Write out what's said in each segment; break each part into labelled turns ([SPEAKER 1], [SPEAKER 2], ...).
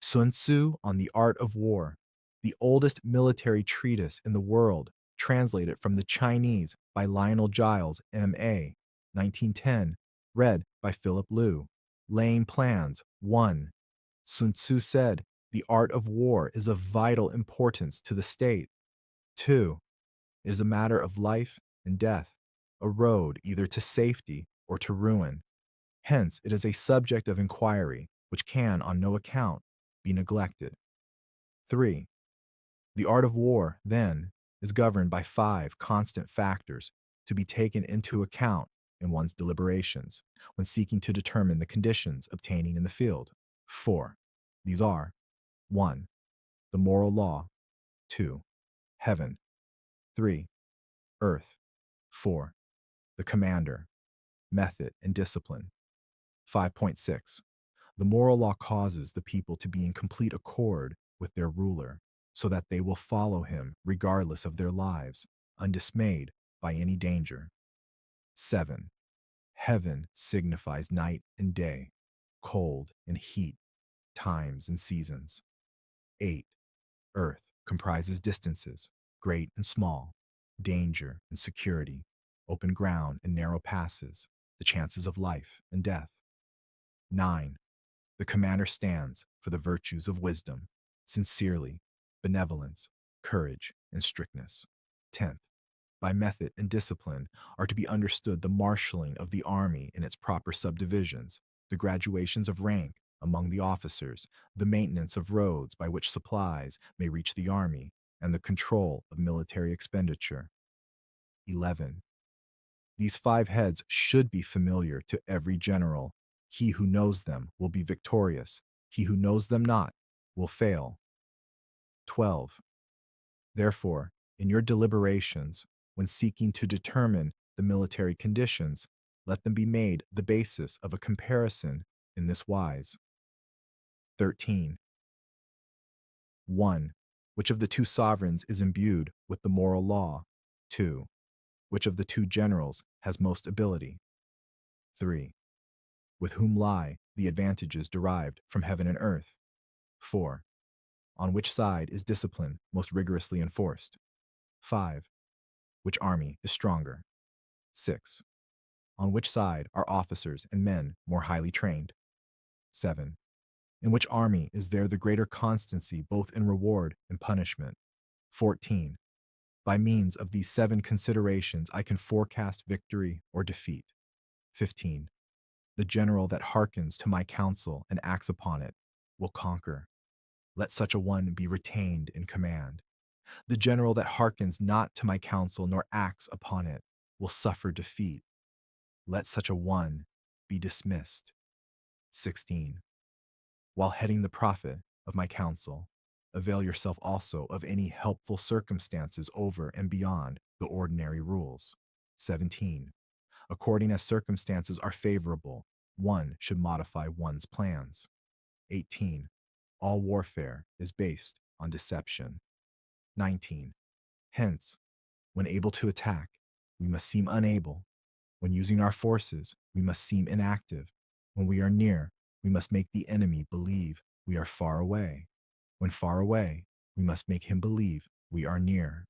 [SPEAKER 1] Sun Tzu on the Art of War, the oldest military treatise in the world, translated from the Chinese by Lionel Giles, M.A., 1910, read by Phillip Lew. Laying Plans 1. Sun Tzu said, the art of war is of vital importance to the state. 2. It is a matter of life and death, a road either to safety or to ruin. Hence, it is a subject of inquiry which can, on no account, be neglected. 3. The art of war, then, is governed by 5 constant factors to be taken into account in one's deliberations when seeking to determine the conditions obtaining in the field. 4. These are 1. The moral law. 2. Heaven. 3. Earth. 4. The commander. Method and discipline. 5.6. The moral law causes the people to be in complete accord with their ruler, so that they will follow him regardless of their lives, undismayed by any danger. 7. Heaven signifies night and day, cold and heat, times and seasons. 8. Earth comprises distances, great and small, danger and security, open ground and narrow passes, the chances of life and death. 9. The commander stands for the virtues of wisdom, sincerely, benevolence, courage, and strictness. 10th. By method and discipline are to be understood the marshaling of the army in its proper subdivisions, the graduations of rank among the officers, the maintenance of roads by which supplies may reach the army, and the control of military expenditure. 11. These 5 heads should be familiar to every general. He who knows them will be victorious. He who knows them not will fail. 12. Therefore, in your deliberations, when seeking to determine the military conditions, let them be made the basis of a comparison in this wise. 13. 1. Which of the 2 sovereigns is imbued with the moral law? 2. Which of the 2 generals has most ability? 3. With whom lie the advantages derived from heaven and earth? 4. On which side is discipline most rigorously enforced? 5. Which army is stronger? 6. On which side are officers and men more highly trained? 7. In which army is there the greater constancy both in reward and punishment? 14. By means of these 7 considerations I can forecast victory or defeat. 15. The general that hearkens to my counsel and acts upon it will conquer. Let such a one be retained in command. The general that hearkens not to my counsel nor acts upon it will suffer defeat. Let such a one be dismissed. 16. While heading the profit of my counsel, avail yourself also of any helpful circumstances over and beyond the ordinary rules. 17. According as circumstances are favorable, one should modify one's plans. 18. All warfare is based on deception. 19. Hence, when able to attack, we must seem unable. When using our forces, we must seem inactive. When we are near, we must make the enemy believe we are far away. When far away, we must make him believe we are near.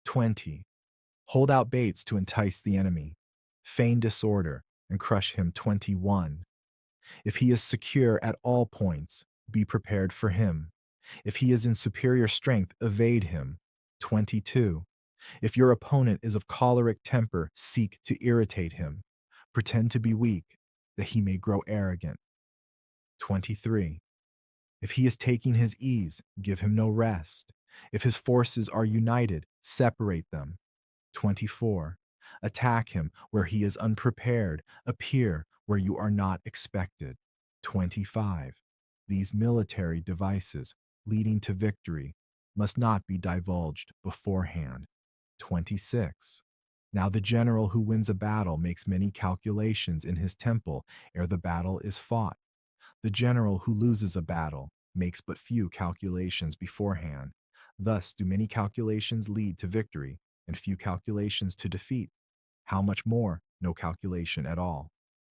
[SPEAKER 1] 20. Hold out baits to entice the enemy. Feign disorder and crush him. 21. If he is secure at all points, be prepared for him. If he is in superior strength, evade him. 22. If your opponent is of choleric temper, seek to irritate him. Pretend to be weak, that he may grow arrogant. 23. If he is taking his ease, give him no rest. If his forces are united, separate them. 24. Attack him where he is unprepared. Appear where you are not expected. 25. These military devices leading to victory must not be divulged beforehand. 26. Now the general who wins a battle makes many calculations in his temple ere the battle is fought. The general who loses a battle makes but few calculations beforehand. Thus do many calculations lead to victory and few calculations to defeat. How much more no calculation at all?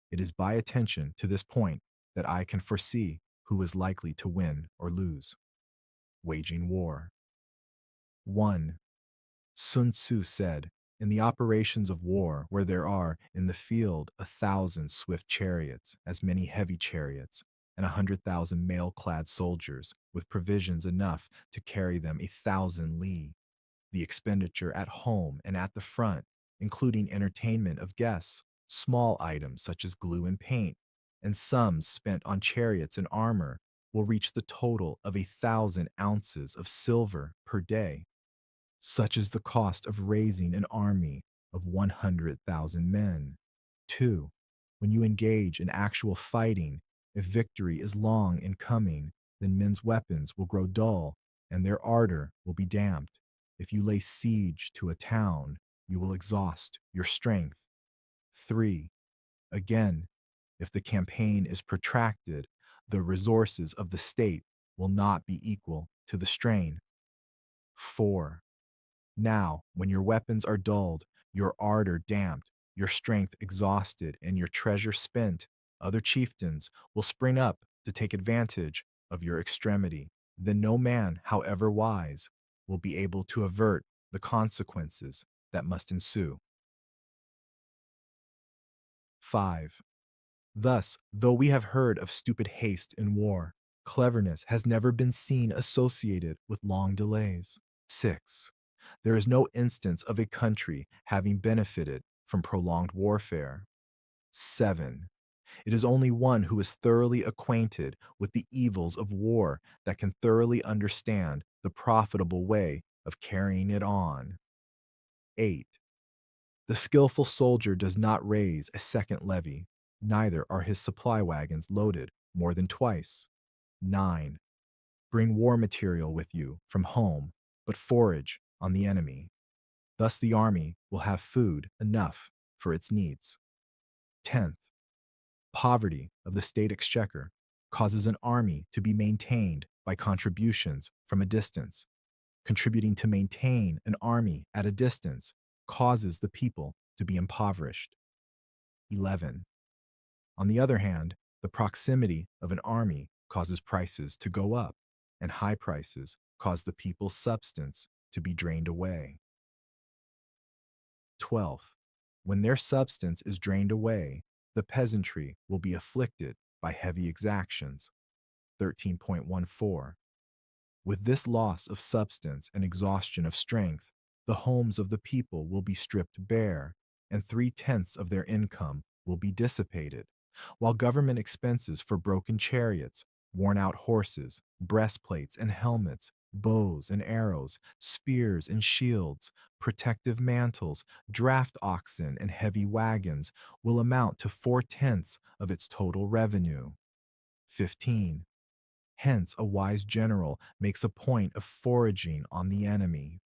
[SPEAKER 1] It is by attention to this point that I can foresee who is likely to win or lose. Waging war. 1. Sun Tzu said, "In the operations of war, where there are in the field 1,000 swift chariots, as many heavy chariots, and 100,000 mail-clad soldiers, with provisions enough to carry them 1,000 li, the expenditure at home and at the front, including entertainment of guests, small items such as glue and paint, and sums spent on chariots and armor, will reach the total of 1,000 ounces of silver per day. Such is the cost of raising an army of 100,000 men. 2. When you engage in actual fighting, if victory is long in coming, then men's weapons will grow dull and their ardor will be damped. If you lay siege to a town, you will exhaust your strength. 3. Again, if the campaign is protracted, the resources of the state will not be equal to the strain. 4. Now, when your weapons are dulled, your ardor damped, your strength exhausted, and your treasure spent, other chieftains will spring up to take advantage of your extremity. Then no man, however wise, will be able to avert the consequences that must ensue. 5. Thus, though we have heard of stupid haste in war, cleverness has never been seen associated with long delays. 6. There is no instance of a country having benefited from prolonged warfare. 7. It is only one who is thoroughly acquainted with the evils of war that can thoroughly understand the profitable way of carrying it on. 8. The skillful soldier does not raise a second levy, neither are his supply wagons loaded more than twice. 9. Bring war material with you from home, but forage on the enemy. Thus the army will have food enough for its needs. 10th, poverty of the state exchequer causes an army to be maintained by contributions from a distance. Contributing to maintain an army at a distance causes the people to be impoverished. 11. On the other hand, the proximity of an army causes prices to go up, and high prices cause the people's substance to be drained away. 12th, when their substance is drained away, the peasantry will be afflicted by heavy exactions. 13.14. With this loss of substance and exhaustion of strength, the homes of the people will be stripped bare, and 3/10 of their income will be dissipated, while government expenses for broken chariots, worn-out horses, breastplates and helmets, bows and arrows, spears and shields, protective mantles, draft oxen, and heavy wagons will amount to 4/10 of its total revenue. 15. Hence, a wise general makes a point of foraging on the enemy.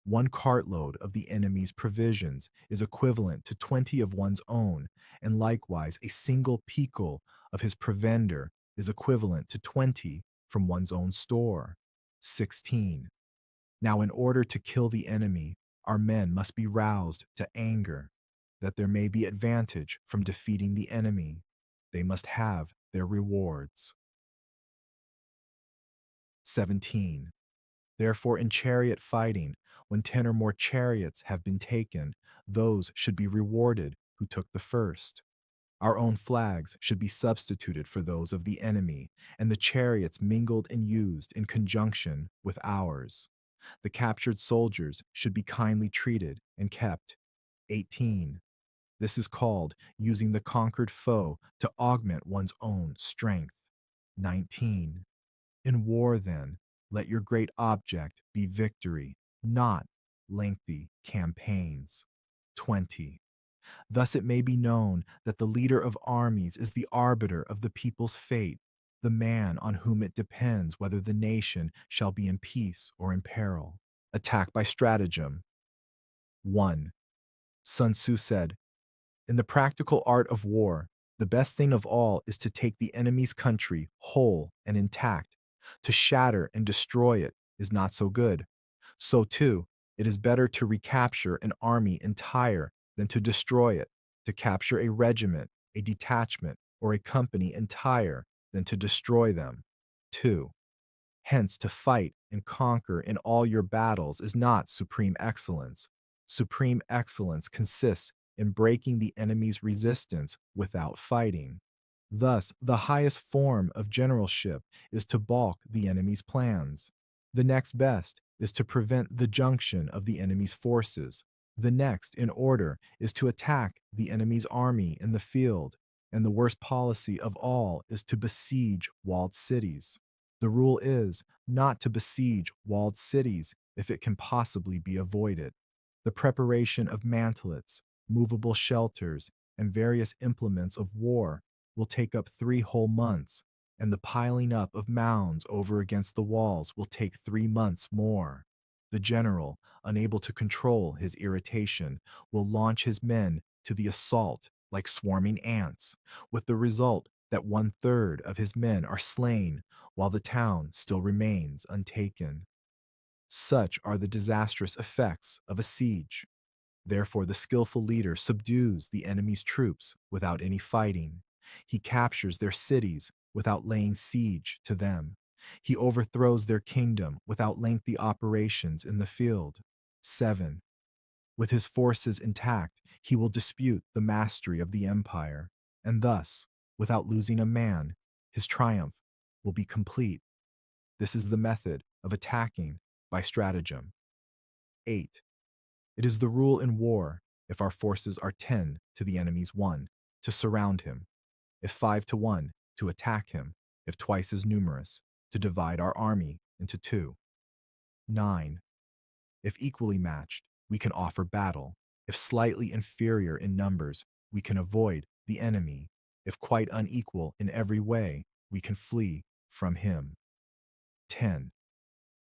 [SPEAKER 1] 1 cartload of the enemy's provisions is equivalent to 20 of one's own, and likewise a single picul of his provender is equivalent to 20 from one's own store. 16. Now, in order to kill the enemy, our men must be roused to anger, that there may be advantage from defeating the enemy. They must have their rewards. 17. Therefore, in chariot fighting, when 10 or more chariots have been taken, those should be rewarded who took the first. Our own flags should be substituted for those of the enemy, and the chariots mingled and used in conjunction with ours. The captured soldiers should be kindly treated and kept. 18. This is called using the conquered foe to augment one's own strength. 19. In war, then, let your great object be victory, not lengthy campaigns. 20. Thus it may be known that the leader of armies is the arbiter of the people's fate, the man on whom it depends whether the nation shall be in peace or in peril. Attack by stratagem. 1. Sun Tzu said, "In the practical art of war, the best thing of all is to take the enemy's country whole and intact. To shatter and destroy it is not so good. So, too, it is better to recapture an army entire than to destroy it. To capture a regiment, a detachment, or a company entire than to destroy them. 2. Hence, to fight and conquer in all your battles is not supreme excellence. Supreme excellence consists in breaking the enemy's resistance without fighting. Thus, the highest form of generalship is to balk the enemy's plans. The next best is to prevent the junction of the enemy's forces. The next in order is to attack the enemy's army in the field. And the worst policy of all is to besiege walled cities. The rule is not to besiege walled cities if it can possibly be avoided. The preparation of mantlets, movable shelters, and various implements of war will take up 3 whole months, and the piling up of mounds over against the walls will take 3 months more. The general, unable to control his irritation, will launch his men to the assault like swarming ants, with the result that 1/3 of his men are slain while the town still remains untaken. Such are the disastrous effects of a siege. Therefore, the skillful leader subdues the enemy's troops without any fighting. He captures their cities without laying siege to them. He overthrows their kingdom without lengthy operations in the field. 7. With his forces intact, he will dispute the mastery of the empire, and thus, without losing a man, his triumph will be complete. This is the method of attacking by stratagem. 8. It is the rule in war, if our forces are 10 to the enemy's 1, to surround him; if 5 to 1, to attack him; if twice as numerous, to divide our army into 2. 9. If equally matched, we can offer battle; if slightly inferior in numbers, we can avoid the enemy; if quite unequal in every way, we can flee from him. 10.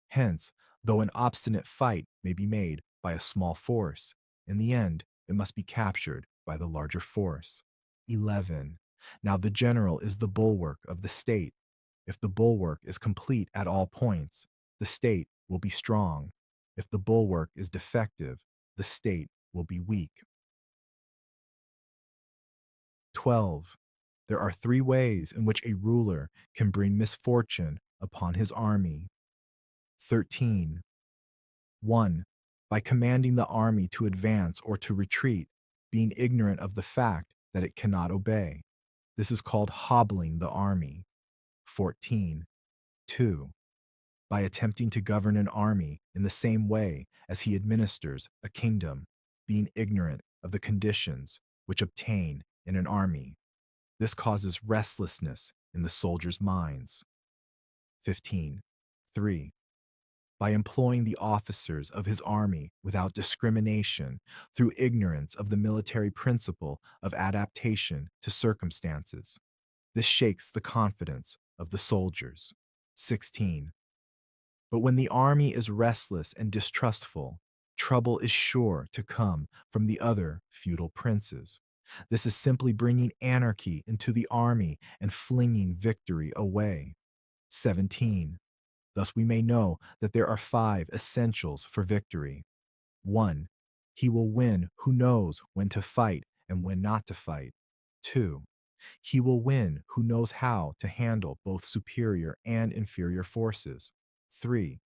[SPEAKER 1] Hence, though an obstinate fight may be made by a small force, in the end it must be captured by the larger force. 11. Now the general is the bulwark of the state. If the bulwark is complete at all points, the state will be strong. If the bulwark is defective, the state will be weak. 12. There are 3 ways in which a ruler can bring misfortune upon his army. 13. 1. By commanding the army to advance or to retreat, being ignorant of the fact that it cannot obey. This is called hobbling the army. 14. 2. By attempting to govern an army in the same way as he administers a kingdom, being ignorant of the conditions which obtain in an army. This causes restlessness in the soldiers' minds. 15. 3. By employing the officers of his army without discrimination, through ignorance of the military principle of adaptation to circumstances. This shakes the confidence of the soldiers. 16. But when the army is restless and distrustful, trouble is sure to come from the other feudal princes. This is simply bringing anarchy into the army and flinging victory away. 17. Thus we may know that there are 5 essentials for victory. 1. He will win who knows when to fight and when not to fight. 2. He will win who knows how to handle both superior and inferior forces. 3.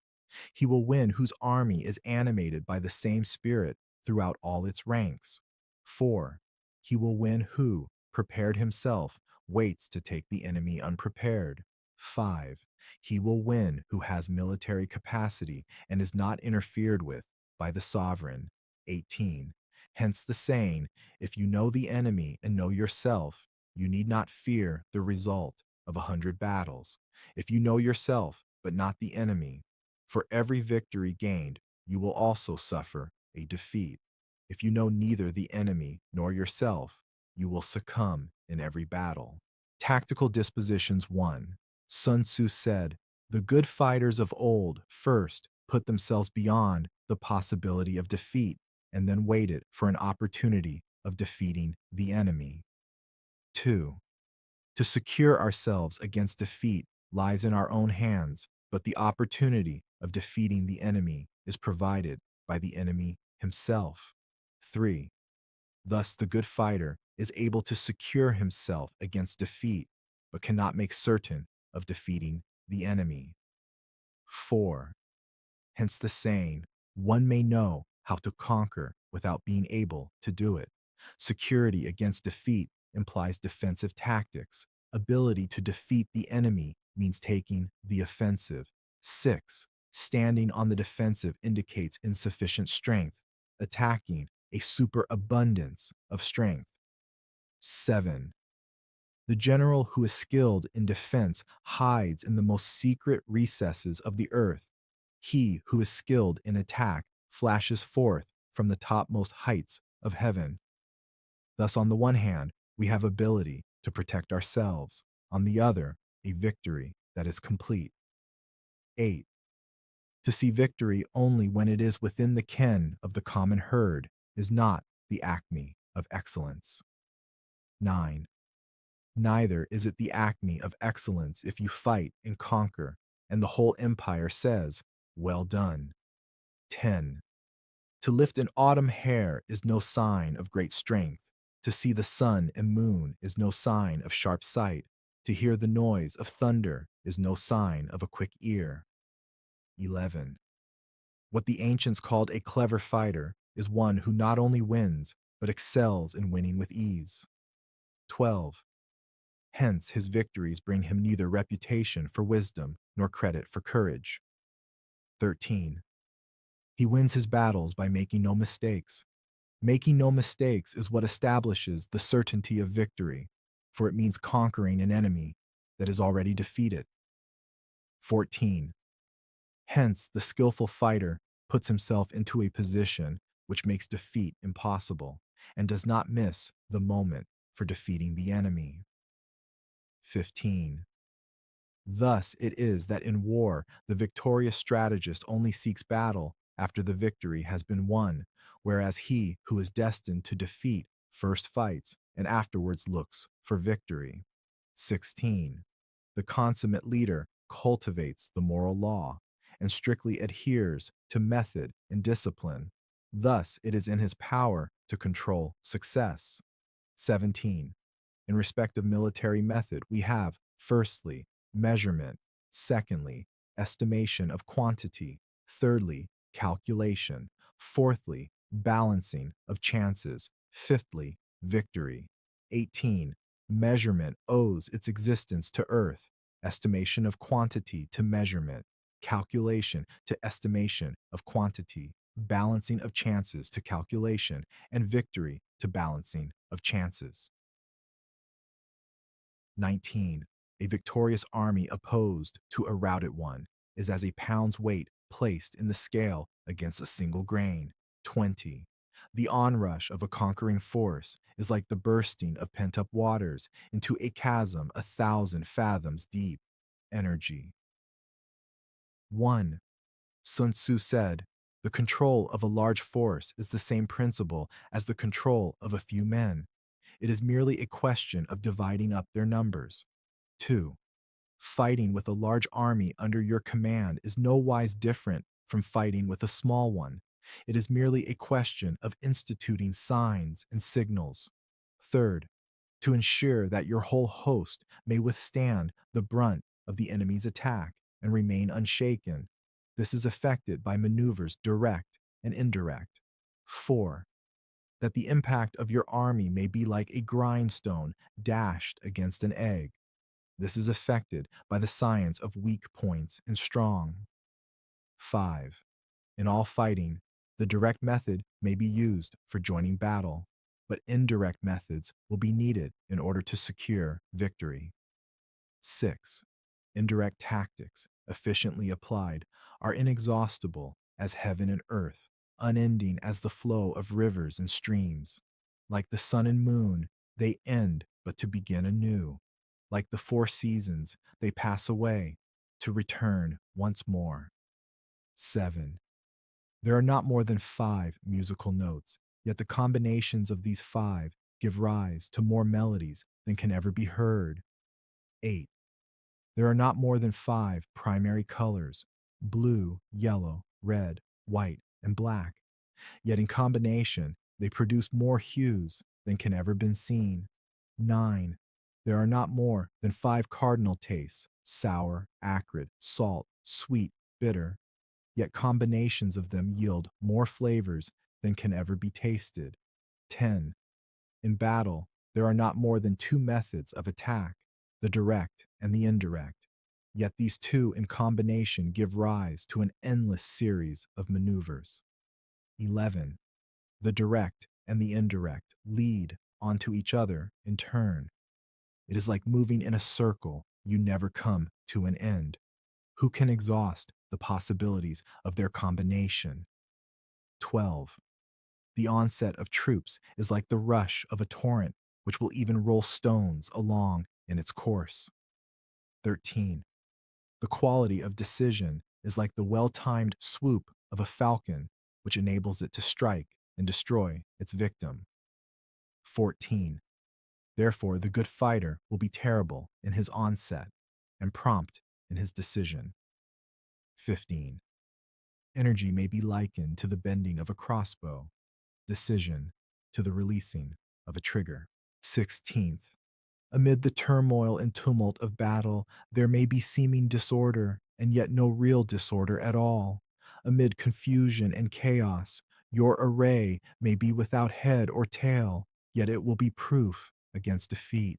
[SPEAKER 1] He will win whose army is animated by the same spirit throughout all its ranks. 4. He will win who, prepared himself, waits to take the enemy unprepared. 5. He will win who has military capacity and is not interfered with by the sovereign. 18. Hence the saying, if you know the enemy and know yourself, you need not fear the result of 100 battles. If you know yourself, but not the enemy, for every victory gained, you will also suffer a defeat. If you know neither the enemy nor yourself, you will succumb in every battle. Tactical Dispositions 1. Sun Tzu said, the good fighters of old first put themselves beyond the possibility of defeat and then waited for an opportunity of defeating the enemy. 2. To secure ourselves against defeat lies in our own hands, but the opportunity of defeating the enemy is provided by the enemy himself. 3. Thus the good fighter is able to secure himself against defeat but cannot make certain of defeating the enemy. 4. Hence the saying, one may know how to conquer without being able to do it. Security against defeat implies defensive tactics. Ability to defeat the enemy means taking the offensive. 6. Standing on the defensive indicates insufficient strength, attacking a superabundance of strength. 7. The general who is skilled in defense hides in the most secret recesses of the earth. He who is skilled in attack flashes forth from the topmost heights of heaven. Thus, on the one hand, we have ability to protect ourselves. On the other, a victory that is complete. 8. To see victory only when it is within the ken of the common herd is not the acme of excellence. 9. Neither is it the acme of excellence if you fight and conquer, and the whole empire says, well done. 10. To lift an autumn hair is no sign of great strength. To see the sun and moon is no sign of sharp sight. To hear the noise of thunder is no sign of a quick ear. 11. What the ancients called a clever fighter is one who not only wins, but excels in winning with ease. 12. Hence his victories bring him neither reputation for wisdom nor credit for courage. 13. He wins his battles by making no mistakes. Making no mistakes is what establishes the certainty of victory, for it means conquering an enemy that is already defeated. 14. Hence, the skillful fighter puts himself into a position which makes defeat impossible and does not miss the moment for defeating the enemy. 15. Thus it is that in war, the victorious strategist only seeks battle after the victory has been won, whereas he who is destined to defeat first fights and afterwards looks for victory. 16. The consummate leader cultivates the moral law and strictly adheres to method and discipline. Thus, it is in his power to control success. 17. In respect of military method, we have, firstly, measurement, secondly, estimation of quantity, thirdly, calculation, fourthly, balancing of chances, fifthly, victory. 18. Measurement owes its existence to earth, estimation of quantity to measurement, calculation to estimation of quantity, balancing of chances to calculation, and victory to balancing of chances. 19. A victorious army opposed to a routed one is as a pound's weight placed in the scale against a single grain. 20. The onrush of a conquering force is like the bursting of pent-up waters into a chasm 1,000 fathoms deep. Energy. 1. Sun Tzu said, the control of a large force is the same principle as the control of a few men. It is merely a question of dividing up their numbers. 2. Fighting with a large army under your command is no wise different from fighting with a small one. It is merely a question of instituting signs and signals. 3. To ensure that your whole host may withstand the brunt of the enemy's attack and remain unshaken. This is effected by maneuvers direct and indirect. 4. That the impact of your army may be like a grindstone dashed against an egg. This is effected by the science of weak points and strong. 5. In all fighting, the direct method may be used for joining battle, but indirect methods will be needed in order to secure victory. 6. Indirect tactics, efficiently applied, are inexhaustible as heaven and earth, unending as the flow of rivers and streams. Like the sun and moon, they end but to begin anew. Like the 4 seasons, they pass away to return once more. 7. There are not more than 5 musical notes, yet the combinations of these 5 give rise to more melodies than can ever be heard. 8. There are not more than 5 primary colors, blue, yellow, red, white, and black, yet in combination they produce more hues than can ever been seen. 9. There are not more than 5 cardinal tastes: sour, acrid, salt, sweet, bitter, yet combinations of them yield more flavors than can ever be tasted. 10. In battle, there are not more than 2 methods of attack: the direct and the indirect. Yet these two in combination give rise to an endless series of maneuvers. 11. The direct and the indirect lead onto each other in turn. It is like moving in a circle. You never come to an end. Who can exhaust the possibilities of their combination? 12. The onset of troops is like the rush of a torrent, which will even roll stones along in its course. 13. The quality of decision is like the well-timed swoop of a falcon, which enables it to strike and destroy its victim. 14. Therefore, the good fighter will be terrible in his onset and prompt in his decision. 15. Energy may be likened to the bending of a crossbow, decision to the releasing of a trigger. 16th. Amid the turmoil and tumult of battle, there may be seeming disorder, and yet no real disorder at all. Amid confusion and chaos, your array may be without head or tail, yet it will be proof against defeat.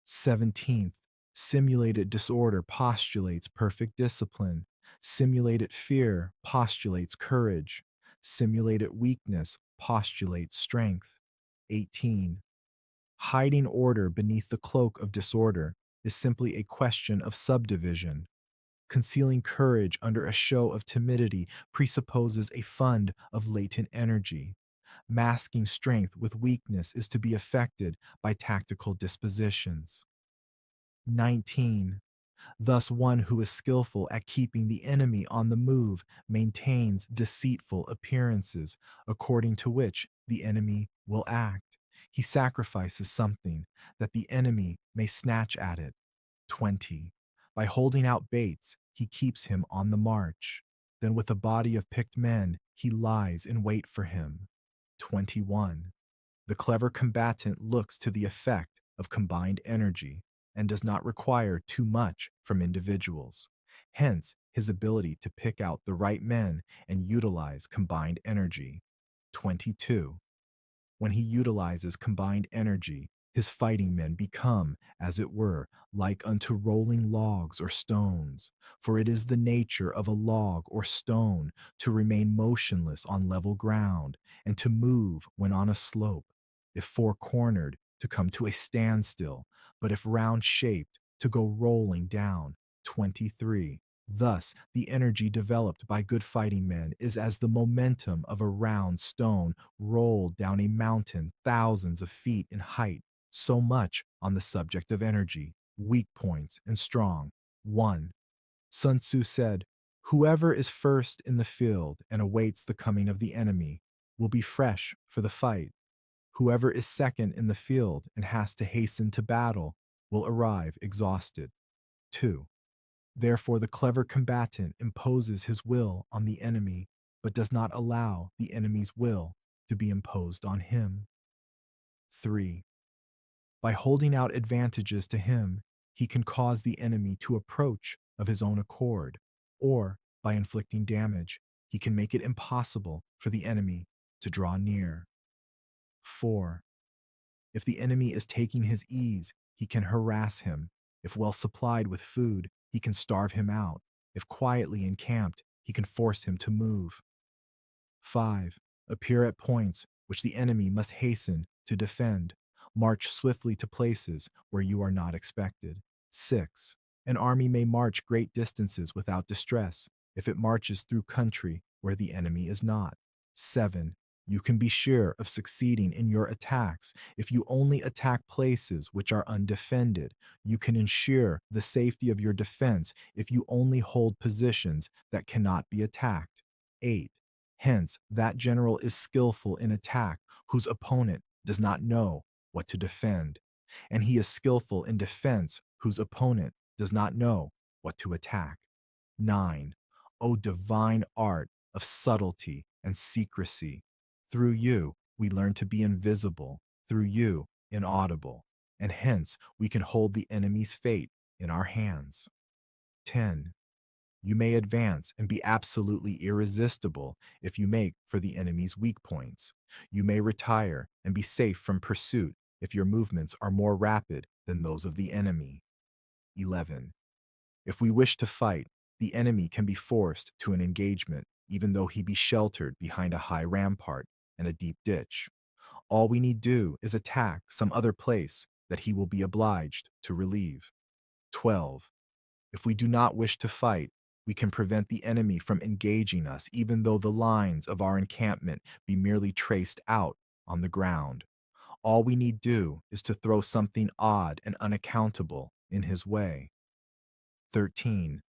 [SPEAKER 1] 17th. Simulated disorder postulates perfect discipline. Simulated fear postulates courage. Simulated weakness postulates strength. 18. Hiding order beneath the cloak of disorder is simply a question of subdivision. Concealing courage under a show of timidity presupposes a fund of latent energy. Masking strength with weakness is to be effected by tactical dispositions. 19. Thus, one who is skillful at keeping the enemy on the move maintains deceitful appearances, according to which the enemy will act. He sacrifices something that the enemy may snatch at it. 20. By holding out baits, he keeps him on the march. Then, with a body of picked men, he lies in wait for him. 21. The clever combatant looks to the effect of combined energy and does not require too much from individuals. Hence, his ability to pick out the right men and utilize combined energy. 22. When he utilizes combined energy, his fighting men become, as it were, like unto rolling logs or stones, for it is the nature of a log or stone to remain motionless on level ground and to move when on a slope, if four-cornered, to come to a standstill, but if round-shaped, to go rolling down. 23. Thus, the energy developed by good fighting men is as the momentum of a round stone rolled down a mountain thousands of feet in height. So much on the subject of energy, weak points, and strong. 1. Sun Tzu said, "Whoever is first in the field and awaits the coming of the enemy will be fresh for the fight. Whoever is second in the field and has to hasten to battle will arrive exhausted." 2. Therefore, the clever combatant imposes his will on the enemy, but does not allow the enemy's will to be imposed on him. 3. By holding out advantages to him, he can cause the enemy to approach of his own accord, or by inflicting damage, he can make it impossible for the enemy to draw near. 4. If the enemy is taking his ease, he can harass him. If well supplied with food, he can starve him out. If quietly encamped, he can force him to move. 5. Appear at points which the enemy must hasten to defend. March swiftly to places where you are not expected. 6. An army may march great distances without distress if it marches through country where the enemy is not. 7. You can be sure of succeeding in your attacks if you only attack places which are undefended. You can ensure the safety of your defense if you only hold positions that cannot be attacked. 8. Hence, that general is skillful in attack whose opponent does not know what to defend, and he is skillful in defense whose opponent does not know what to attack. 9. O divine art of subtlety and secrecy! Through you, we learn to be invisible, through you, inaudible. and hence we can hold the enemy's fate in our hands. 10. You may advance and be absolutely irresistible if you make for the enemy's weak points. You may retire and be safe from pursuit if your movements are more rapid than those of the enemy. 11. If we wish to fight, the enemy can be forced to an engagement even though he be sheltered behind a high rampart and a deep ditch. All we need do is attack some other place that he will be obliged to relieve. 12. If we do not wish to fight, we can prevent the enemy from engaging us even though the lines of our encampment be merely traced out on the ground. All we need do is to throw something odd and unaccountable in his way. 13.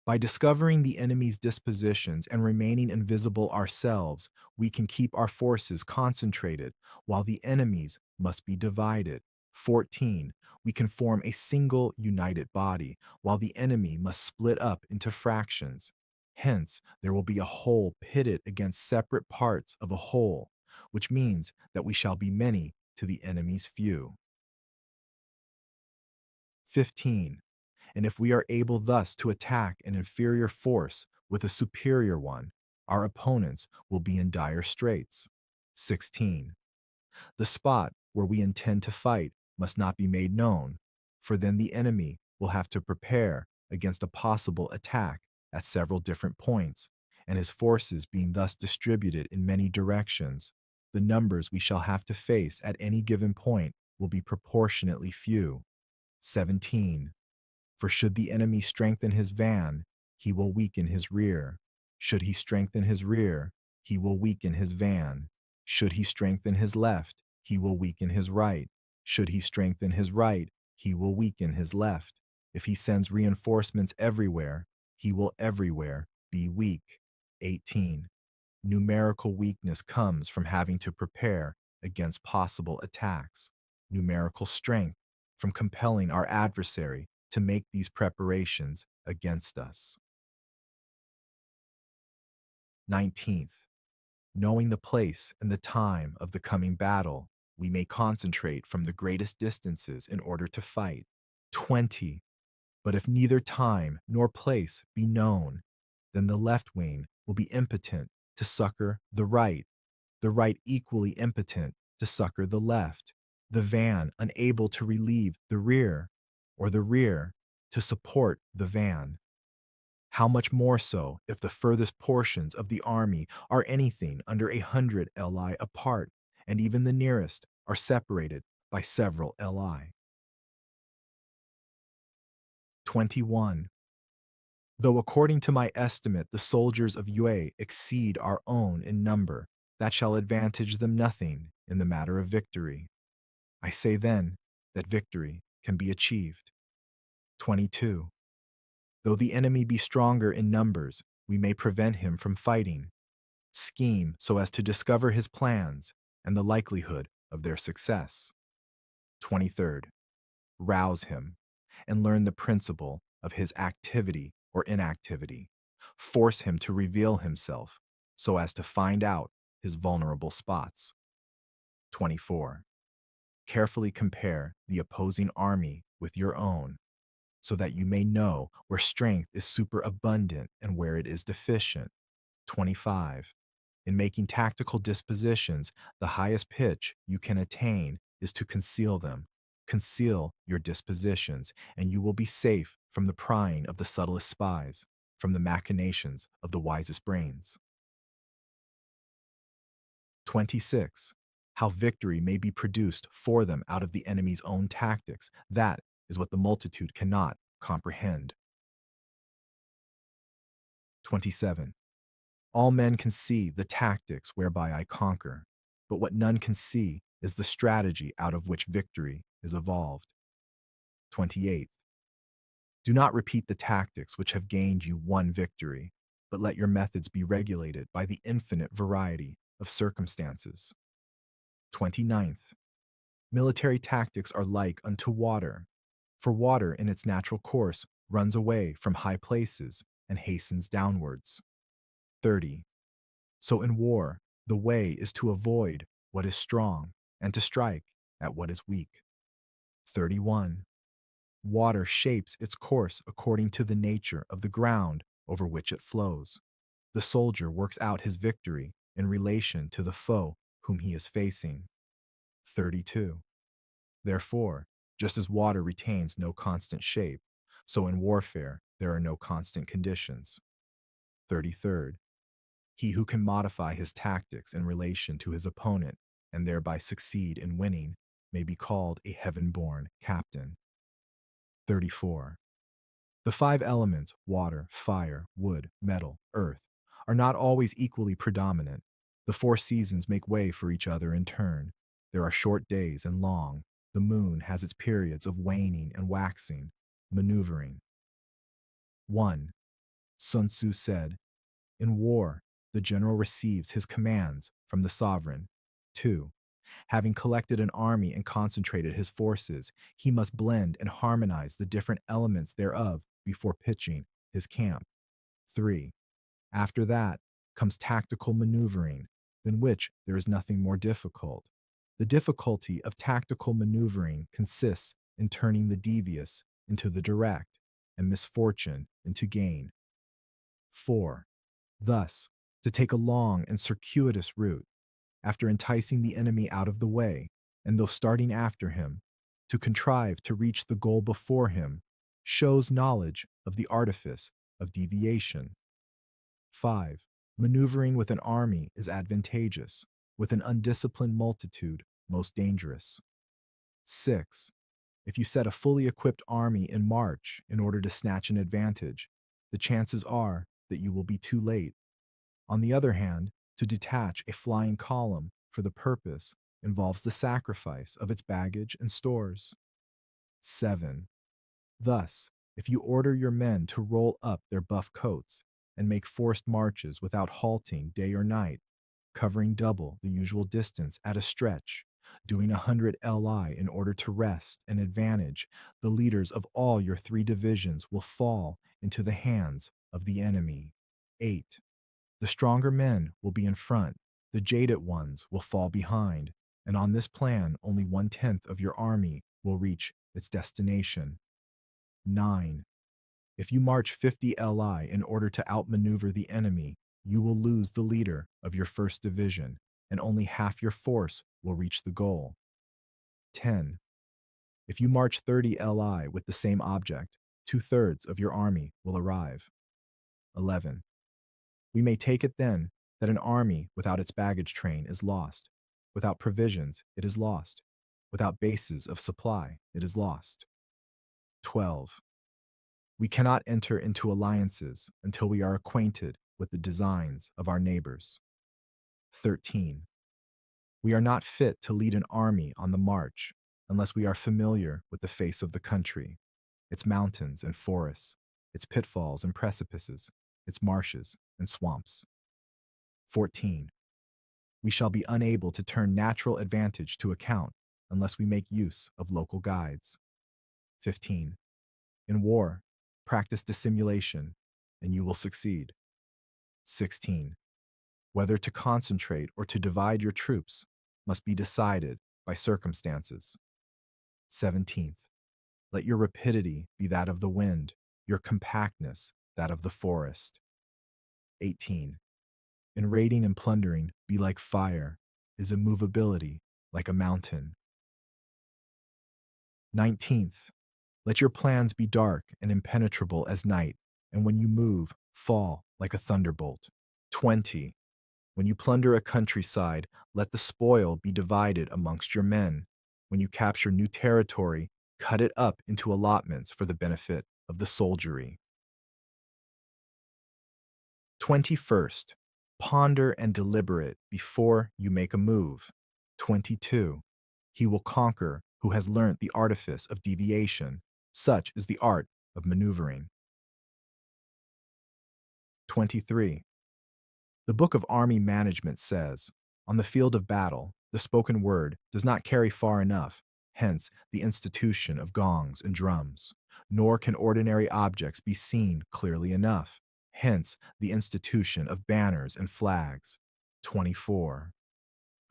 [SPEAKER 1] By discovering the enemy's dispositions and remaining invisible ourselves, we can keep our forces concentrated while the enemy's must be divided. 14. We can form a single united body while the enemy must split up into fractions. Hence, there will be a whole pitted against separate parts of a whole, which means that we shall be many to the enemy's few. 15. And if we are able thus to attack an inferior force with a superior one, our opponents will be in dire straits. 16. The spot where we intend to fight must not be made known, for then the enemy will have to prepare against a possible attack at several different points, and his forces being thus distributed in many directions, the numbers we shall have to face at any given point will be proportionately few. 17. For should the enemy strengthen his van, he will weaken his rear. Should he strengthen his rear, he will weaken his van. Should he strengthen his left, he will weaken his right. Should he strengthen his right, he will weaken his left. If he sends reinforcements everywhere, he will everywhere be weak. 18. Numerical weakness comes from having to prepare against possible attacks. Numerical strength from compelling our adversary to make these preparations against us. 19th. Knowing the place and the time of the coming battle, we may concentrate from the greatest distances in order to fight. 20. But if neither time nor place be known, then the left wing will be impotent to succor the right equally impotent to succor the left, the van unable to relieve the rear, or the rear to support the van. How much more so if the furthest portions of the army are anything under 100 li apart, and even the nearest are separated by several li. 21. Though according to my estimate the soldiers of Yue exceed our own in number, that shall advantage them nothing in the matter of victory. I say then that victory can be achieved. 22. Though the enemy be stronger in numbers, we may prevent him from fighting. Scheme so as to discover his plans and the likelihood of their success. 23rd. Rouse him and learn the principle of his activity or inactivity. Force him to reveal himself so as to find out his vulnerable spots. 24. Carefully compare the opposing army with your own, so that you may know where strength is superabundant and where it is deficient. 25. In making tactical dispositions, the highest pitch you can attain is to conceal them. Conceal your dispositions, and you will be safe from the prying of the subtlest spies, from the machinations of the wisest brains. 26. How victory may be produced for them out of the enemy's own tactics. That is what the multitude cannot comprehend. 27. All men can see the tactics whereby I conquer, but what none can see is the strategy out of which victory is evolved. 28. Do not repeat the tactics which have gained you one victory, but let your methods be regulated by the infinite variety of circumstances. 29th. Military tactics are like unto water, for water in its natural course runs away from high places and hastens downwards. 30. So in war, the way is to avoid what is strong and to strike at what is weak. 31. Water shapes its course according to the nature of the ground over which it flows. The soldier works out his victory in relation to the foe whom he is facing. 32. Therefore, just as water retains no constant shape, so in warfare there are no constant conditions. 33rd. He who can modify his tactics in relation to his opponent and thereby succeed in winning may be called a heaven-born captain. 34. The five elements, water, fire, wood, metal, earth, are not always equally predominant. The four seasons make way for each other in turn. There are short days and long. The moon has its periods of waning and waxing, maneuvering. 1. Sun Tzu said, "In war, the general receives his commands from the sovereign." 2. Having collected an army and concentrated his forces, he must blend and harmonize the different elements thereof before pitching his camp. 3. After that comes tactical maneuvering, than which there is nothing more difficult. The difficulty of tactical maneuvering consists in turning the devious into the direct and misfortune into gain. 4. Thus, to take a long and circuitous route, after enticing the enemy out of the way, and though starting after him, to contrive to reach the goal before him, shows knowledge of the artifice of deviation. 5. Maneuvering with an army is advantageous, with an undisciplined multitude most dangerous. 6. If you set a fully equipped army in march in order to snatch an advantage, the chances are that you will be too late. On the other hand, to detach a flying column for the purpose involves the sacrifice of its baggage and stores. 7. Thus, if you order your men to roll up their buff coats and make forced marches without halting day or night, covering double the usual distance at a stretch, doing 100 li in order to rest an advantage, the leaders of all your 3 divisions will fall into the hands of the enemy. 8. The stronger men will be in front, the jaded ones will fall behind, and on this plan only 1/10 of your army will reach its destination. 9. If you march 50 li in order to outmaneuver the enemy, you will lose the leader of your first division, and only half your force will reach the goal. 10. If you march 30 li with the same object, 2/3 of your army will arrive. 11. We may take it then that an army without its baggage train is lost. Without provisions, it is lost. Without bases of supply, it is lost. 12. We cannot enter into alliances until we are acquainted with the designs of our neighbors. 13. We are not fit to lead an army on the march unless we are familiar with the face of the country, its mountains and forests, its pitfalls and precipices, its marshes and swamps. 14. We shall be unable to turn natural advantage to account unless we make use of local guides. 15. In war, practice dissimulation, and you will succeed. 16. Whether to concentrate or to divide your troops must be decided by circumstances. 17th. Let your rapidity be that of the wind, your compactness that of the forest. 18. In raiding and plundering, be like fire, is immovability like a mountain. 19th. Let your plans be dark and impenetrable as night, and when you move, fall like a thunderbolt. 20. When you plunder a countryside, let the spoil be divided amongst your men. When you capture new territory, cut it up into allotments for the benefit of the soldiery. 21st. Ponder and deliberate before you make a move. 22. He will conquer who has learnt the artifice of deviation. Such is the art of maneuvering. 23. The Book of Army Management says, on the field of battle, the spoken word does not carry far enough, hence the institution of gongs and drums, nor can ordinary objects be seen clearly enough, hence the institution of banners and flags. 24.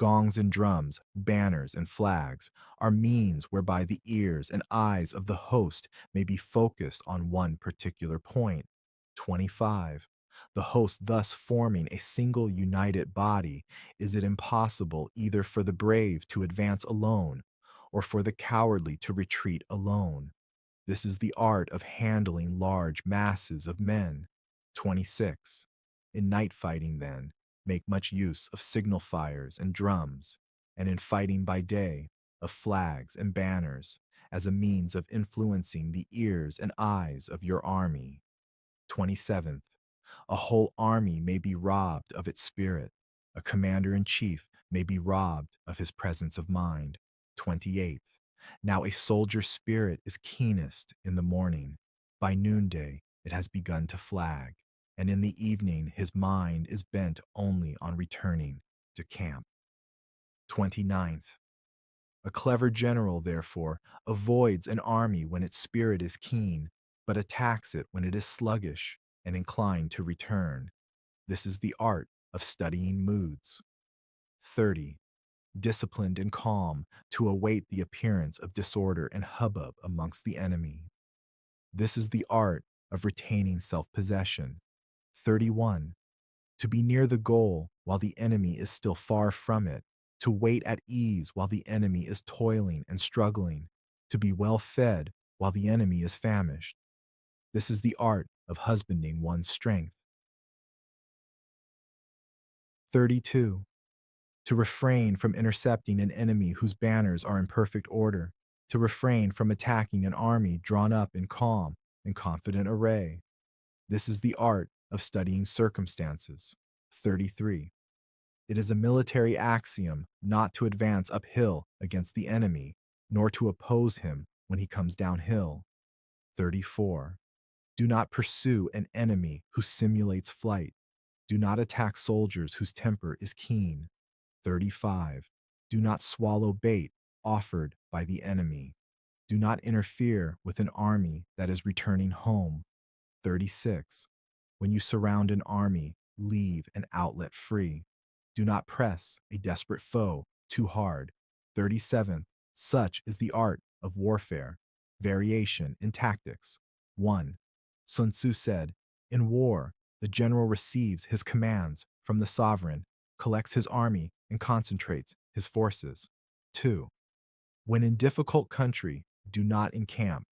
[SPEAKER 1] Gongs and drums, banners and flags are means whereby the ears and eyes of the host may be focused on one particular point. 25. The host thus forming a single united body, is it impossible either for the brave to advance alone or for the cowardly to retreat alone. This is the art of handling large masses of men. 26. In night fighting, then, make much use of signal fires and drums, and in fighting by day, of flags and banners, as a means of influencing the ears and eyes of your army. 27th. A whole army may be robbed of its spirit. A commander-in-chief may be robbed of his presence of mind. 28th. Now a soldier's spirit is keenest in the morning. By noonday it has begun to flag, and in the evening his mind is bent only on returning to camp. 29th. A clever general, therefore, avoids an army when its spirit is keen, but attacks it when it is sluggish and inclined to return. This is the art of studying moods. 30. Disciplined and calm to await the appearance of disorder and hubbub amongst the enemy. This is the art of retaining self-possession. 31. To be near the goal while the enemy is still far from it, to wait at ease while the enemy is toiling and struggling, to be well fed while the enemy is famished. This is the art of husbanding one's strength. 32. To refrain from intercepting an enemy whose banners are in perfect order, to refrain from attacking an army drawn up in calm and confident array. This is the art of studying circumstances. 33. It is a military axiom not to advance uphill against the enemy, nor to oppose him when he comes downhill. 34. Do not pursue an enemy who simulates flight. Do not attack soldiers whose temper is keen. 35. Do not swallow bait offered by the enemy. Do not interfere with an army that is returning home. 36. When you surround an army, leave an outlet free. Do not press a desperate foe too hard. 37. Such is the art of warfare. Variation in tactics. 1. Sun Tzu said, in war, the general receives his commands from the sovereign, collects his army, and concentrates his forces. 2. When in difficult country, do not encamp.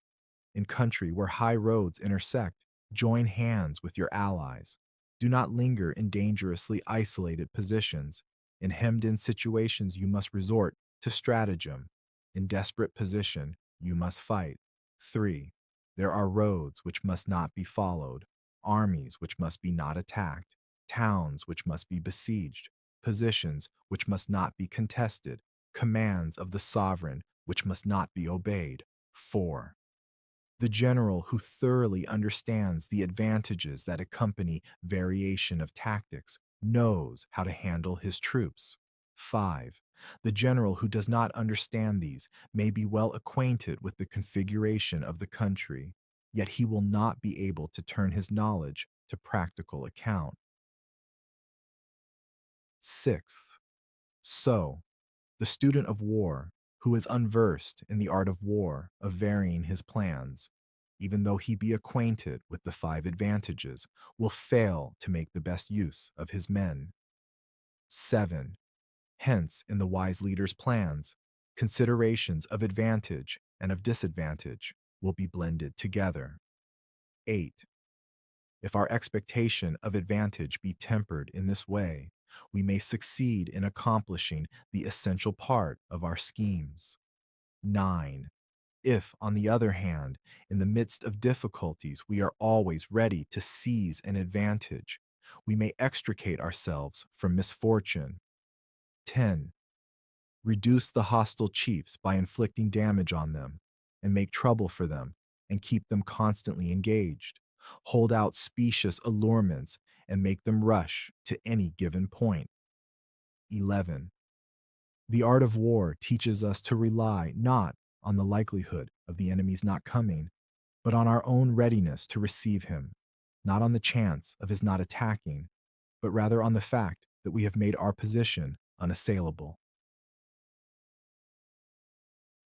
[SPEAKER 1] In country where high roads intersect, join hands with your allies. Do not linger in dangerously isolated positions. In hemmed-in situations, you must resort to stratagem. In desperate position, you must fight. 3. There are roads which must not be followed, armies which must be not attacked, towns which must be besieged, positions which must not be contested, commands of the sovereign which must not be obeyed. 4. The general who thoroughly understands the advantages that accompany variation of tactics knows how to handle his troops. 5. The general who does not understand these may be well acquainted with the configuration of the country, yet he will not be able to turn his knowledge to practical account. 6th. So, the student of war, who is unversed in the art of war, of varying his plans, even though he be acquainted with the 5 advantages, will fail to make the best use of his men. 7. Hence, in the wise leader's plans, considerations of advantage and of disadvantage will be blended together. 8. If our expectation of advantage be tempered in this way, we may succeed in accomplishing the essential part of our schemes. 9. If, on the other hand, in the midst of difficulties we are always ready to seize an advantage, we may extricate ourselves from misfortune. 10. Reduce the hostile chiefs by inflicting damage on them, and make trouble for them, and keep them constantly engaged. Hold out specious allurements, and make them rush to any given point. 11. The art of war teaches us to rely not on the likelihood of the enemy's not coming, but on our own readiness to receive him, not on the chance of his not attacking, but rather on the fact that we have made our position unassailable.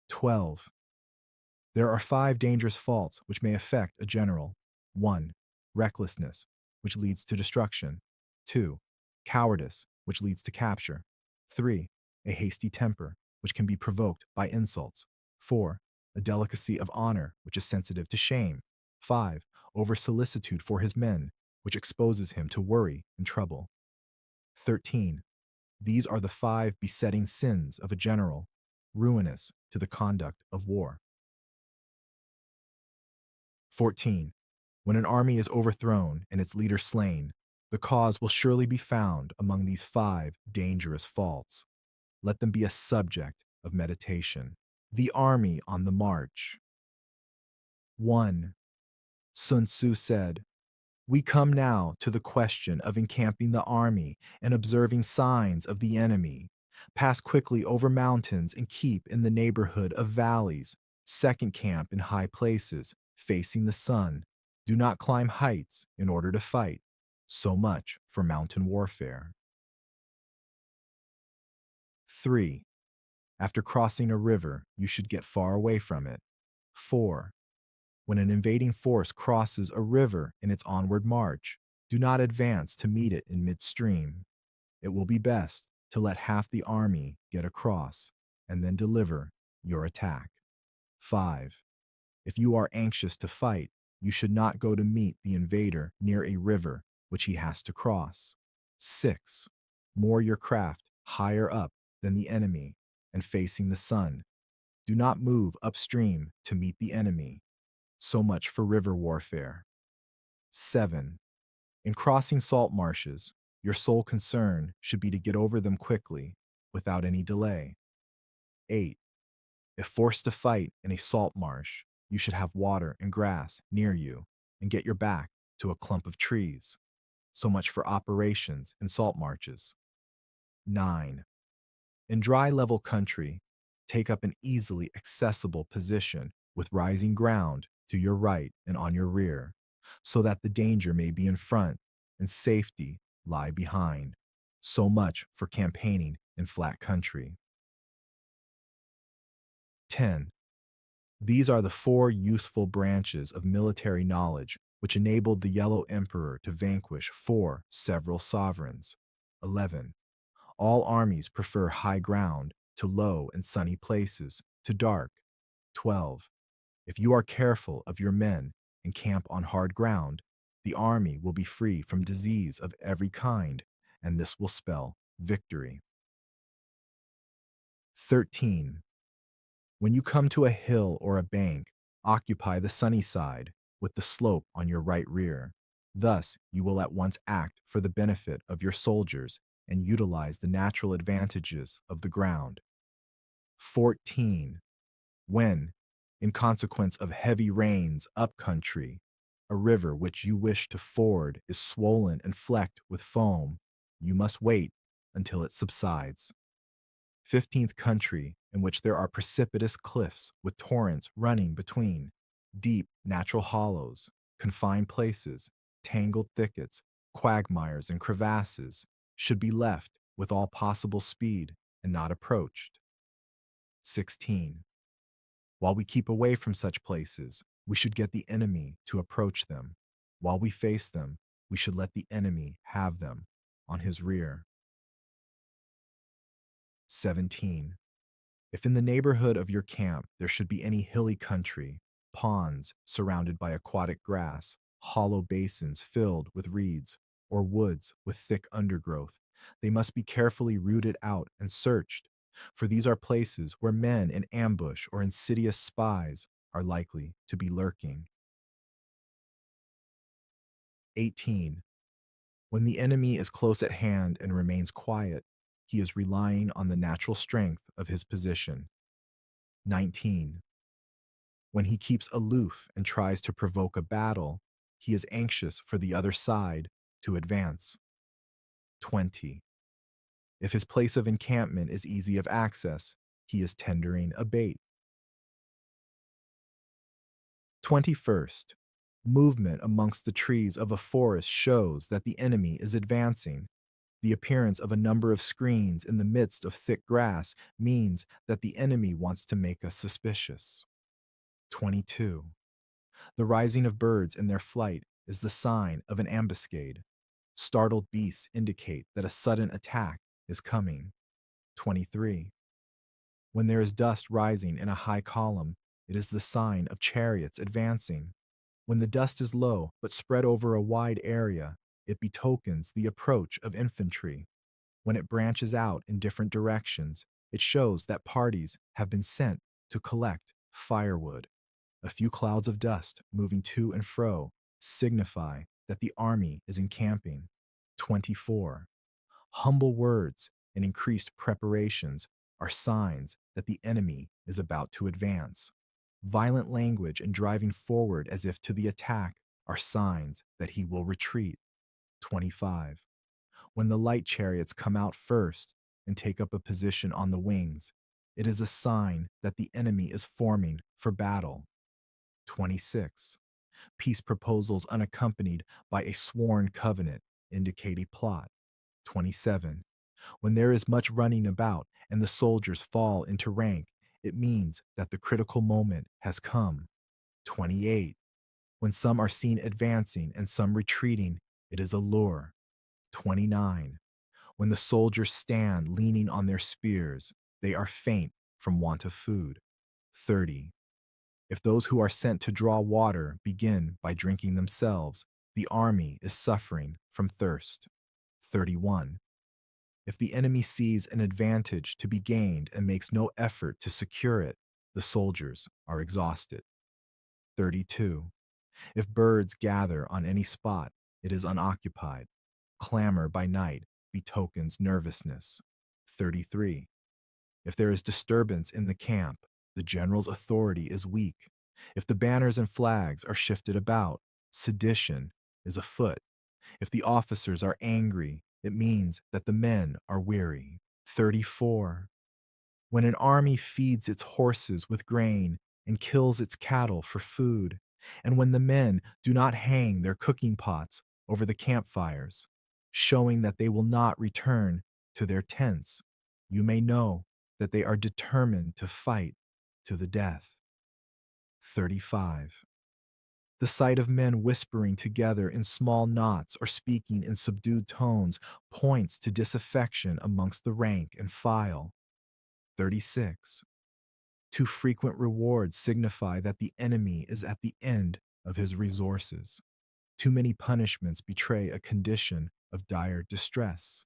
[SPEAKER 1] 12. There are 5 dangerous faults which may affect a general. 1. Recklessness, which leads to destruction. 2. Cowardice, which leads to capture. 3. A hasty temper, which can be provoked by insults. 4. A delicacy of honor, which is sensitive to shame. 5. Over solicitude for his men, which exposes him to worry and trouble. 13. These are the 5 besetting sins of a general, ruinous to the conduct of war. 14. When an army is overthrown and its leader slain, the cause will surely be found among these 5 dangerous faults. Let them be a subject of meditation. The army on the march. 1. Sun Tzu said, "We come now to the question of encamping the army and observing signs of the enemy. Pass quickly over mountains and keep in the neighborhood of valleys. Second camp in high places, facing the sun. Do not climb heights in order to fight." So much for mountain warfare. 3. After crossing a river, you should get far away from it. 4. When an invading force crosses a river in its onward march, do not advance to meet it in midstream. It will be best to let half the army get across and then deliver your attack. 5. If you are anxious to fight, you should not go to meet the invader near a river which he has to cross. 6. Moor your craft higher up than the enemy and facing the sun. Do not move upstream to meet the enemy. So much for river warfare. 7. In crossing salt marshes, your sole concern should be to get over them quickly, without any delay. 8. If forced to fight in a salt marsh, you should have water and grass near you and get your back to a clump of trees. So much for operations in salt marshes. 9. In dry level country, take up an easily accessible position with rising ground to your right and on your rear, so that the danger may be in front and safety lie behind. So much for campaigning in flat country. 10. These are the 4 useful branches of military knowledge which enabled the Yellow Emperor to vanquish 4 several sovereigns. 11. All armies prefer high ground to low and sunny places to dark. 12. If you are careful of your men and camp on hard ground, the army will be free from disease of every kind, and this will spell victory. 13. When you come to a hill or a bank, occupy the sunny side with the slope on your right rear. Thus, you will at once act for the benefit of your soldiers and utilize the natural advantages of the ground. 14. When, in consequence of heavy rains up country, a river which you wish to ford is swollen and flecked with foam, you must wait until it subsides. 15th country in which there are precipitous cliffs with torrents running between, deep natural hollows, confined places, tangled thickets, quagmires, and crevasses, should be left with all possible speed and not approached. 16. While we keep away from such places, we should get the enemy to approach them. While we face them, we should let the enemy have them on his rear. 17. If in the neighborhood of your camp there should be any hilly country, ponds surrounded by aquatic grass, hollow basins filled with reeds, or woods with thick undergrowth, they must be carefully rooted out and searched, for these are places where men in ambush or insidious spies are likely to be lurking. 18. When the enemy is close at hand and remains quiet, he is relying on the natural strength of his position. 19. When he keeps aloof and tries to provoke a battle, he is anxious for the other side to advance. 20. If his place of encampment is easy of access, he is tendering a bait. 21st. Movement amongst the trees of a forest shows that the enemy is advancing. The appearance of a number of screens in the midst of thick grass means that the enemy wants to make us suspicious. 22. The rising of birds in their flight is the sign of an ambuscade. Startled beasts indicate that a sudden attack is coming. 23. When there is dust rising in a high column, it is the sign of chariots advancing. When the dust is low but spread over a wide area, it betokens the approach of infantry. When it branches out in different directions, it shows that parties have been sent to collect firewood. A few clouds of dust moving to and fro signify that the army is encamping. 24. Humble words and increased preparations are signs that the enemy is about to advance. Violent language and driving forward as if to the attack are signs that he will retreat. 25. When the light chariots come out first and take up a position on the wings, it is a sign that the enemy is forming for battle. 26. Peace proposals unaccompanied by a sworn covenant indicate a plot. 27. When there is much running about and the soldiers fall into rank, it means that the critical moment has come. 28. When some are seen advancing and some retreating, it is a lure. 29. When the soldiers stand leaning on their spears, they are faint from want of food. 30. If those who are sent to draw water begin by drinking themselves, the army is suffering from thirst. 31. If the enemy sees an advantage to be gained and makes no effort to secure it, the soldiers are exhausted. 32. If birds gather on any spot, it is unoccupied. Clamor by night betokens nervousness. 33. If there is disturbance in the camp, the general's authority is weak. If the banners and flags are shifted about, sedition is afoot. If the officers are angry, it means that the men are weary. 34. When an army feeds its horses with grain and kills its cattle for food, and when the men do not hang their cooking pots over the campfires, showing that they will not return to their tents, you may know that they are determined to fight to the death. 35. The sight of men whispering together in small knots or speaking in subdued tones points to disaffection amongst the rank and file. 36. Too frequent rewards signify that the enemy is at the end of his resources. Too many punishments betray a condition of dire distress.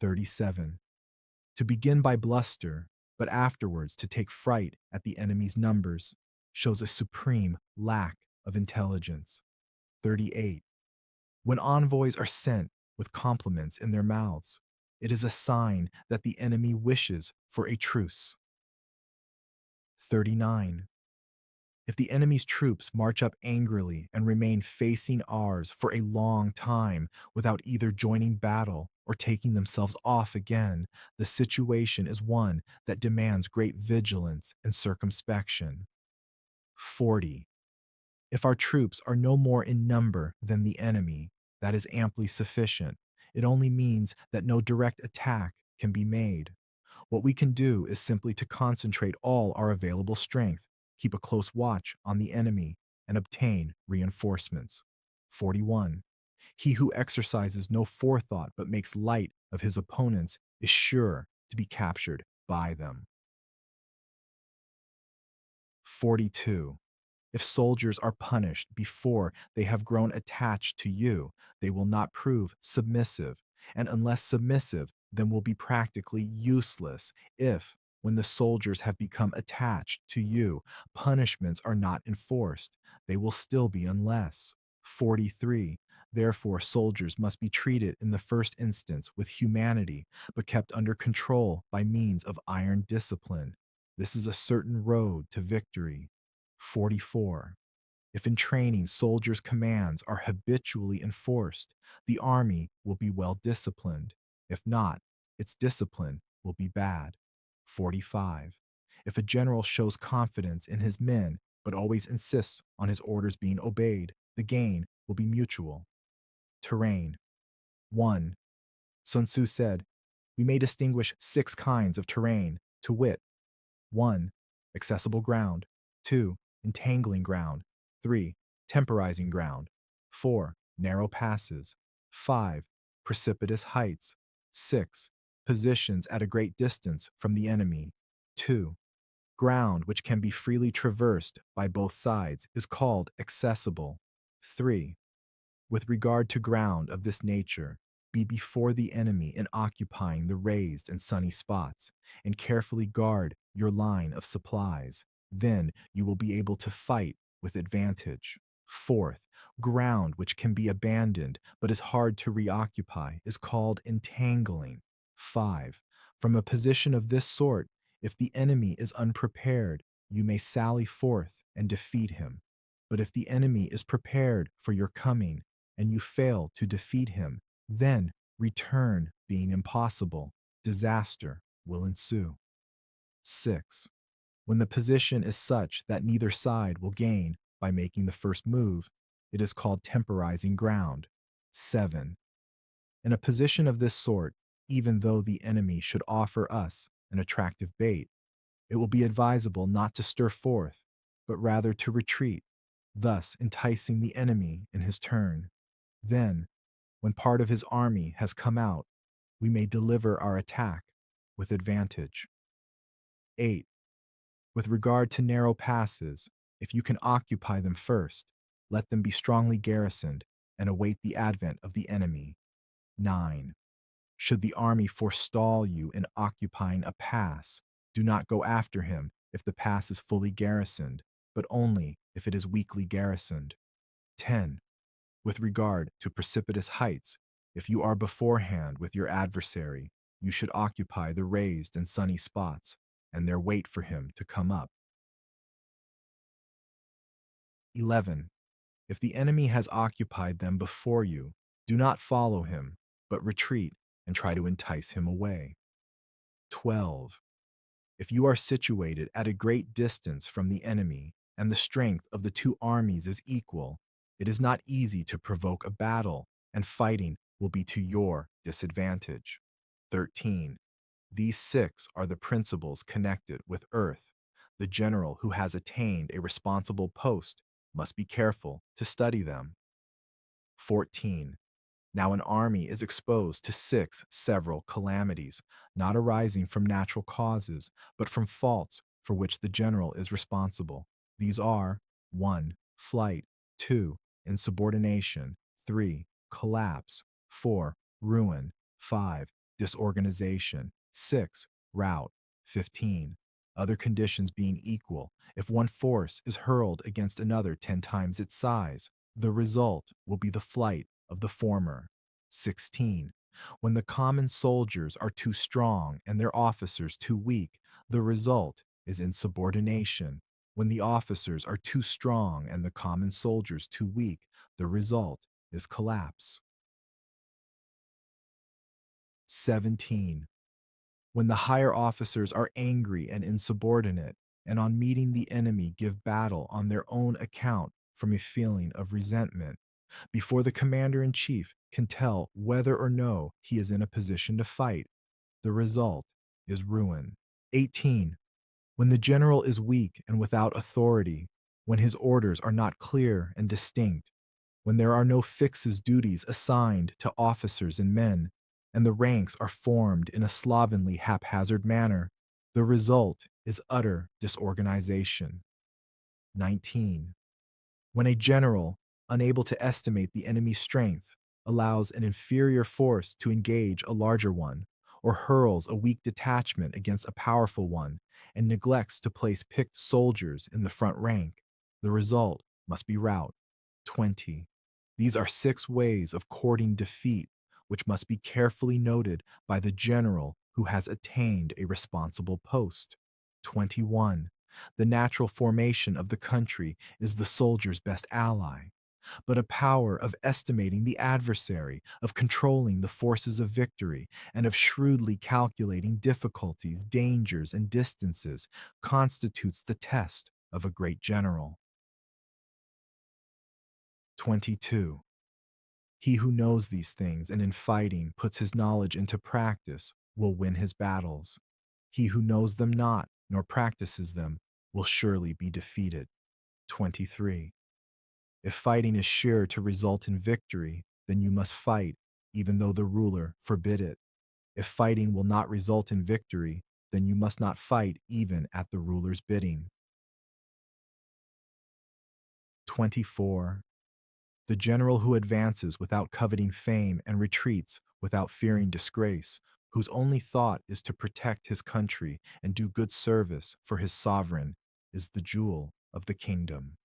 [SPEAKER 1] 37. To begin by bluster, but afterwards to take fright at the enemy's numbers, shows a supreme lack of intelligence. 38. When envoys are sent with compliments in their mouths, it is a sign that the enemy wishes for a truce. 39. If the enemy's troops march up angrily and remain facing ours for a long time without either joining battle or taking themselves off again, the situation is one that demands great vigilance and circumspection. 40. If our troops are no more in number than the enemy, that is amply sufficient. It only means that no direct attack can be made. What we can do is simply to concentrate all our available strength, keep a close watch on the enemy, and obtain reinforcements. 41. He who exercises no forethought but makes light of his opponents is sure to be captured by them. 42. If soldiers are punished before they have grown attached to you, they will not prove submissive, and unless submissive, then will be practically useless if, when the soldiers have become attached to you, punishments are not enforced. They will still be unless. 43. Therefore, soldiers must be treated in the first instance with humanity, but kept under control by means of iron discipline. This is a certain road to victory. 44. If in training soldiers' commands are habitually enforced, the army will be well disciplined. If not, its discipline will be bad. 45. If a general shows confidence in his men but always insists on his orders being obeyed, the gain will be mutual. Terrain. 1. Sun Tzu said, "We may distinguish 6 kinds of terrain, to wit, 1. Accessible ground. 2. Entangling ground. 3. Temporizing ground. 4. Narrow passes. 5. Precipitous heights. 6. Positions at a great distance from the enemy. 2. Ground which can be freely traversed by both sides is called accessible. 3. With regard to ground of this nature, be before the enemy in occupying the raised and sunny spots, and carefully guard your line of supplies. Then you will be able to fight with advantage. Fourth, ground which can be abandoned but is hard to reoccupy is called entangling. 5. From a position of this sort, if the enemy is unprepared, you may sally forth and defeat him. But if the enemy is prepared for your coming, and you fail to defeat him, then return being impossible. Disaster will ensue. 6. When the position is such that neither side will gain by making the first move, it is called temporizing ground. 7. In a position of this sort, even though the enemy should offer us an attractive bait, it will be advisable not to stir forth, but rather to retreat, thus enticing the enemy in his turn. Then, when part of his army has come out, we may deliver our attack with advantage. 8. With regard to narrow passes, if you can occupy them first, let them be strongly garrisoned and await the advent of the enemy. 9. Should the army forestall you in occupying a pass, do not go after him if the pass is fully garrisoned, but only if it is weakly garrisoned. 10. With regard to precipitous heights, if you are beforehand with your adversary, you should occupy the raised and sunny spots, and there wait for him to come up. 11. If the enemy has occupied them before you, do not follow him, but retreat and try to entice him away. 12. If you are situated at a great distance from the enemy, and the strength of the two armies is equal, it is not easy to provoke a battle, and fighting will be to your disadvantage. 13. These 6 are the principles connected with earth. The general who has attained a responsible post must be careful to study them. 14. Now an army is exposed to 6 several calamities, not arising from natural causes, but from faults for which the general is responsible. These are 1. Flight. 2. Insubordination. 3. Collapse. 4. Ruin. 5. Disorganization. 6. Rout. 15. Other conditions being equal, if one force is hurled against another 10 times its size, the result will be the flight of the former. 16. When the common soldiers are too strong and their officers too weak, the result is insubordination. When the officers are too strong and the common soldiers too weak, the result is collapse. 17. When the higher officers are angry and insubordinate, and on meeting the enemy give battle on their own account from a feeling of resentment, before the commander-in-chief can tell whether or no he is in a position to fight, the result is ruin. 18. When the general is weak and without authority, when his orders are not clear and distinct, when there are no fixed duties assigned to officers and men, and the ranks are formed in a slovenly, haphazard manner, the result is utter disorganization. 19. When a general, unable to estimate the enemy's strength, allows an inferior force to engage a larger one, or hurls a weak detachment against a powerful one, and neglects to place picked soldiers in the front rank, the result must be rout. 20. These are 6 ways of courting defeat, which must be carefully noted by the general who has attained a responsible post. 21. The natural formation of the country is the soldier's best ally, but a power of estimating the adversary, of controlling the forces of victory, and of shrewdly calculating difficulties, dangers, and distances constitutes the test of a great general. 22. He who knows these things and in fighting puts his knowledge into practice will win his battles. He who knows them not nor practices them will surely be defeated. 23. If fighting is sure to result in victory, then you must fight, even though the ruler forbid it. If fighting will not result in victory, then you must not fight even at the ruler's bidding. 24. The general who advances without coveting fame and retreats without fearing disgrace, whose only thought is to protect his country and do good service for his sovereign, is the jewel of the kingdom.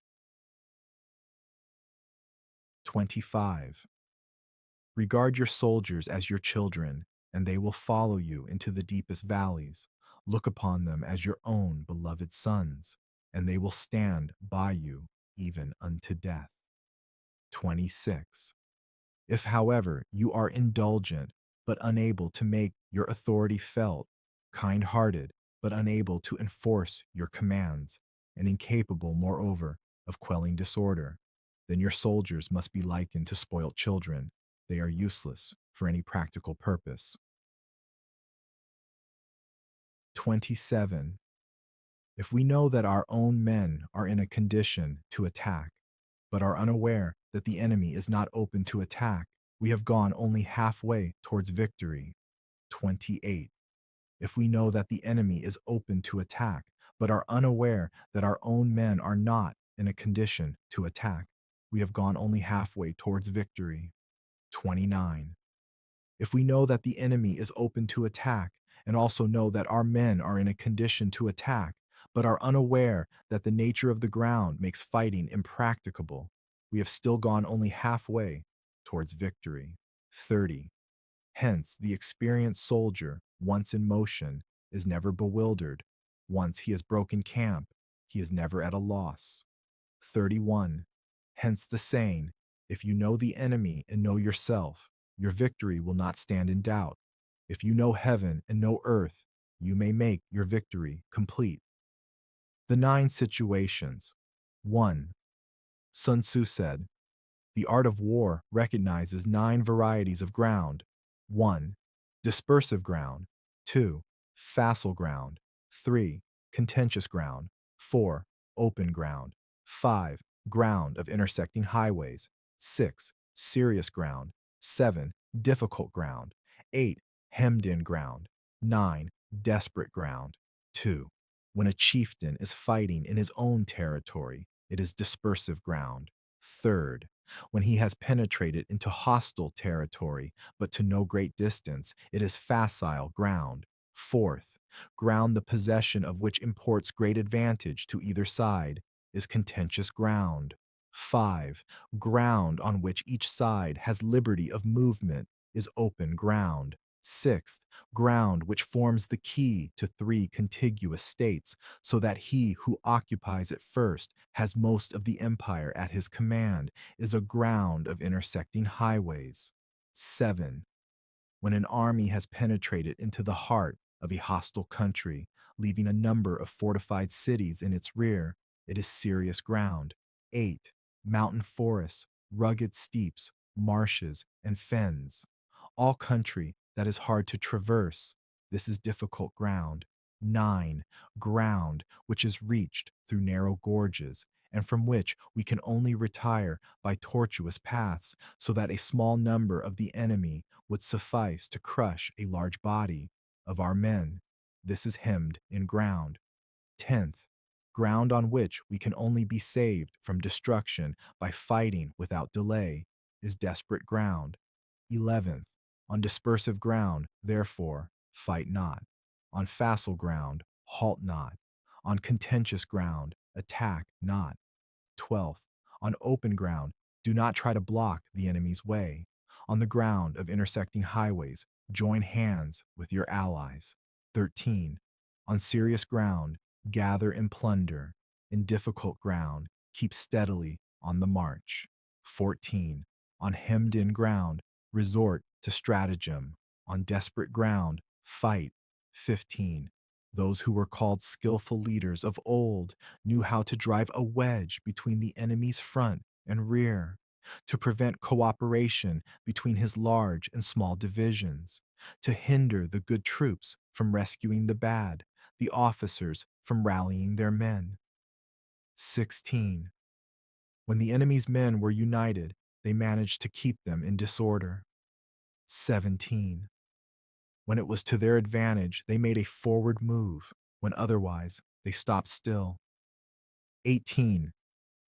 [SPEAKER 1] 25. Regard your soldiers as your children, and they will follow you into the deepest valleys. Look upon them as your own beloved sons, and they will stand by you even unto death. 26. If, however, you are indulgent, but unable to make your authority felt, kind-hearted, but unable to enforce your commands, and incapable, moreover, of quelling disorder, then your soldiers must be likened to spoilt children. They are useless for any practical purpose. 27. If we know that our own men are in a condition to attack, but are unaware that the enemy is not open to attack, we have gone only halfway towards victory. 28. If we know that the enemy is open to attack, but are unaware that our own men are not in a condition to attack, we have gone only halfway towards victory. 29. If we know that the enemy is open to attack, and also know that our men are in a condition to attack, but are unaware that the nature of the ground makes fighting impracticable, we have still gone only halfway towards victory. 30. Hence, the experienced soldier, once in motion, is never bewildered. Once he has broken camp, he is never at a loss. 31. Hence the saying, if you know the enemy and know yourself, your victory will not stand in doubt. If you know heaven and know earth, you may make your victory complete. The 9 situations. 1. Sun Tzu said, the art of war recognizes 9 varieties of ground. 1. Dispersive ground. 2. Facile ground. 3. Contentious ground. 4. Open ground. 5. Ground of intersecting highways. 6. Serious ground. 7. Difficult ground. 8. Hemmed-in ground. 9. Desperate ground. 2. When a chieftain is fighting in his own territory, it is dispersive ground. 3rd, when he has penetrated into hostile territory, but to no great distance, it is facile ground. 4th, ground the possession of which imports great advantage to either side, is contentious ground. 5. Ground on which each side has liberty of movement is open ground. 6th, ground which forms the key to 3 contiguous states, so that he who occupies it first has most of the empire at his command, is a ground of intersecting highways. 7. When an army has penetrated into the heart of a hostile country, leaving a number of fortified cities in its rear, it is serious ground. 8. Mountain forests, rugged steeps, marshes, and fens. All country that is hard to traverse, this is difficult ground. 9. Ground which is reached through narrow gorges, and from which we can only retire by tortuous paths, so that a small number of the enemy would suffice to crush a large body of our men. This is hemmed in ground. 10th, ground on which we can only be saved from destruction by fighting without delay, is desperate ground. 11th, on dispersive ground, therefore, fight not. On facile ground, halt not. On contentious ground, attack not. 12th, on open ground, do not try to block the enemy's way. On the ground of intersecting highways, join hands with your allies. 13. On serious ground, gather and plunder. In difficult ground, keep steadily on the march. 14. On hemmed-in ground, resort to stratagem. On desperate ground, fight. 15. Those who were called skillful leaders of old knew how to drive a wedge between the enemy's front and rear. to prevent cooperation between his large and small divisions, to hinder the good troops from rescuing the bad, the officers from rallying their men. 16. When the enemy's men were united, they managed to keep them in disorder. 17. When it was to their advantage, they made a forward move, when otherwise they stopped still. 18.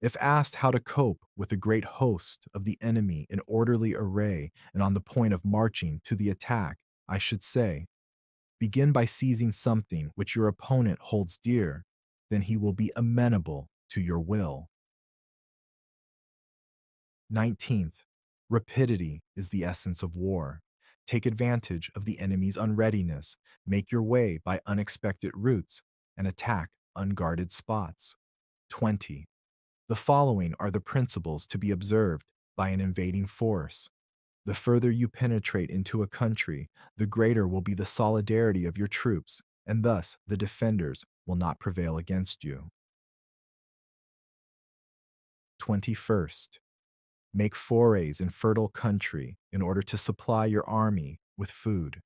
[SPEAKER 1] If asked how to cope with the great host of the enemy in orderly array and on the point of marching to the attack, I should say, begin by seizing something which your opponent holds dear, then he will be amenable to your will. 19th, rapidity is the essence of war. Take advantage of the enemy's unreadiness, make your way by unexpected routes, and attack unguarded spots. 20. The following are the principles to be observed by an invading force. The further you penetrate into a country, the greater will be the solidarity of your troops, and thus the defenders will not prevail against you. 21st. Make forays in fertile country in order to supply your army with food.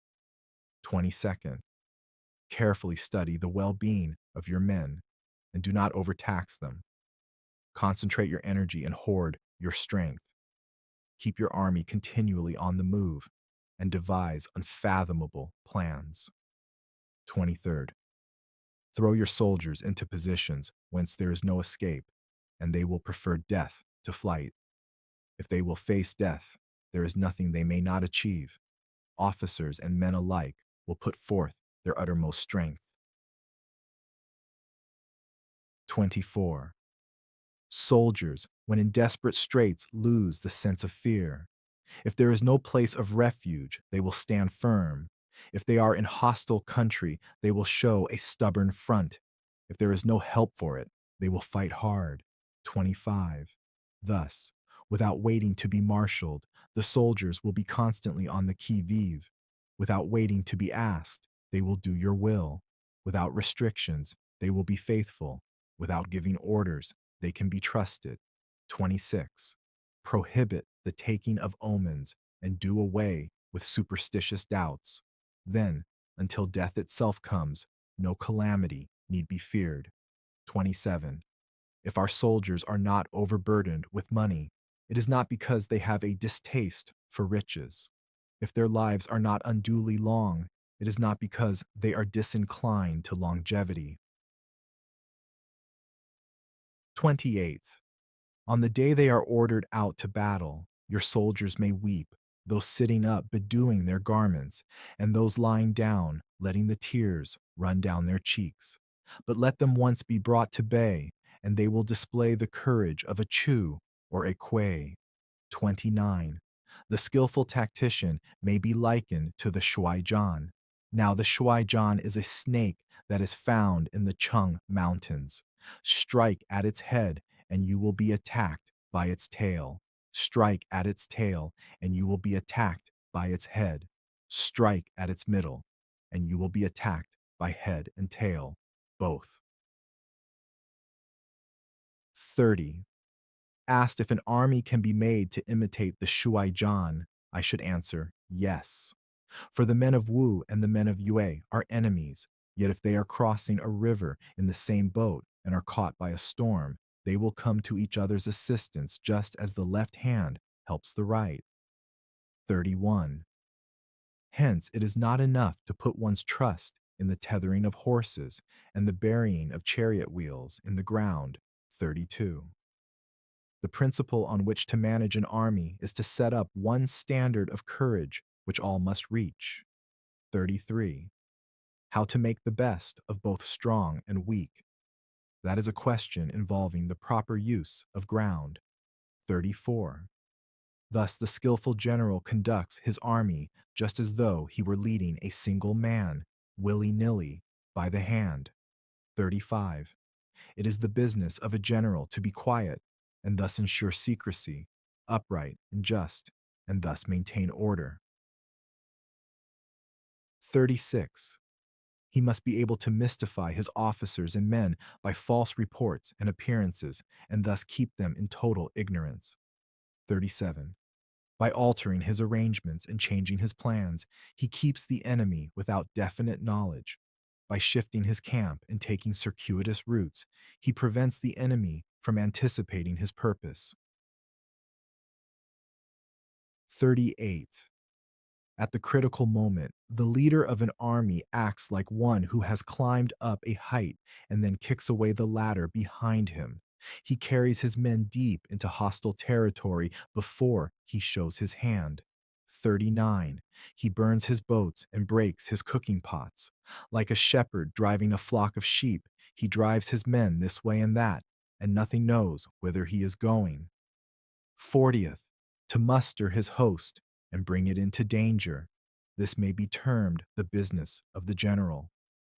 [SPEAKER 1] 22nd. Carefully study the well-being of your men and do not overtax them. Concentrate your energy and hoard your strength. Keep your army continually on the move and devise unfathomable plans. 23rd. Throw your soldiers into positions whence there is no escape, and they will prefer death to flight. If they will face death, there is nothing they may not achieve. Officers and men alike will put forth their uttermost strength. 24. Soldiers, when in desperate straits, lose the sense of fear. If there is no place of refuge, they will stand firm. If they are in hostile country, they will show a stubborn front. If there is no help for it, they will fight hard. 25. Thus, without waiting to be marshaled, the soldiers will be constantly on the qui-vive. Without waiting to be asked, they will do your will. Without restrictions, they will be faithful. Without giving orders, they can be trusted. 26. Prohibit the taking of omens and do away with superstitious doubts. Then, until death itself comes, no calamity need be feared. 27. If our soldiers are not overburdened with money, it is not because they have a distaste for riches. If their lives are not unduly long, it is not because they are disinclined to longevity. 28th. On the day they are ordered out to battle, your soldiers may weep, those sitting up bedewing their garments, and those lying down, letting the tears run down their cheeks. But let them once be brought to bay, and they will display the courage of a Chu or a Kuei. 29. The skillful tactician may be likened to the Shuai-jan. Now the Shuai-jan is a snake that is found in the Chung Mountains. Strike at its head, and you will be attacked by its tail. Strike at its tail, and you will be attacked by its head. Strike at its middle, and you will be attacked by head and tail, both. 30. Asked if an army can be made to imitate the Shuai-jan, I should answer yes. For the men of Wu and the men of Yue are enemies, yet if they are crossing a river in the same boat and are caught by a storm, they will come to each other's assistance just as the left hand helps the right. 31. Hence, it is not enough to put one's trust in the tethering of horses and the burying of chariot wheels in the ground. 32. The principle on which to manage an army is to set up one standard of courage which all must reach. 33. How to make the best of both strong and weak. That is a question involving the proper use of ground. 34. Thus the skillful general conducts his army just as though he were leading a single man, willy-nilly, by the hand. 35. It is the business of a general to be quiet and thus ensure secrecy, upright and just, and thus maintain order. 36. He must be able to mystify his officers and men by false reports and appearances, and thus keep them in total ignorance. 37. By altering his arrangements and changing his plans, he keeps the enemy without definite knowledge. By shifting his camp and taking circuitous routes, he prevents the enemy from anticipating his purpose. 38. At the critical moment, the leader of an army acts like one who has climbed up a height and then kicks away the ladder behind him. He carries his men deep into hostile territory before he shows his hand. 39. He burns his boats and breaks his cooking pots. Like a shepherd driving a flock of sheep, he drives his men this way and that, and nothing knows whither he is going. 40th, to muster his host and bring it into danger. This may be termed the business of the general.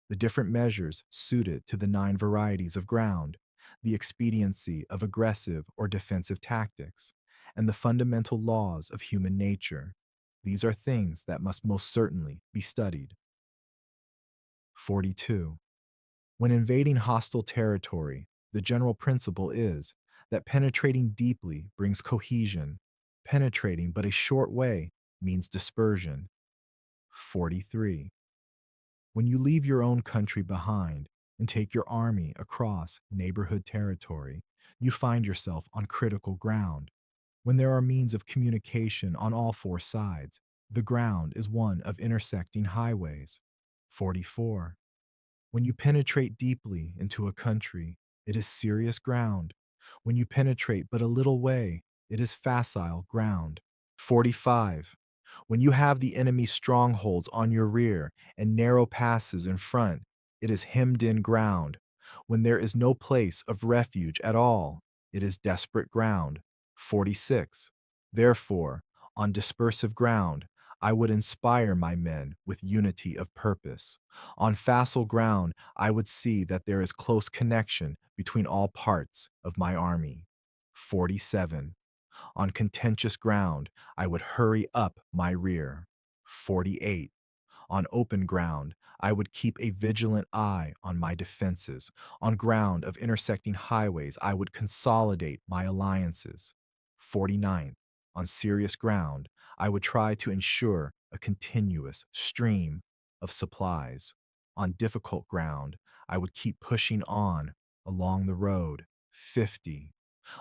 [SPEAKER 1] The different measures suited to the 9 varieties of ground, the expediency of aggressive or defensive tactics, and the fundamental laws of human nature. These are things that must most certainly be studied. 42. When invading hostile territory, the general principle is that penetrating deeply brings cohesion. Penetrating but a short way means dispersion. 43. When you leave your own country behind and take your army across neighborhood territory, you find yourself on critical ground. When there are means of communication on all 4 sides, the ground is one of intersecting highways. 44. When you penetrate deeply into a country, it is serious ground. When you penetrate but a little way, it is facile ground. 45. When you have the enemy's strongholds on your rear and narrow passes in front, it is hemmed in ground. When there is no place of refuge at all, it is desperate ground. 46. Therefore, on dispersive ground, I would inspire my men with unity of purpose. On facile ground, I would see that there is close connection between all parts of my army. 47. On contentious ground, I would hurry up my rear. 48. On open ground, I would keep a vigilant eye on my defenses. On ground of intersecting highways, I would consolidate my alliances. 49. On serious ground, I would try to ensure a continuous stream of supplies. On difficult ground, I would keep pushing on along the road. 50.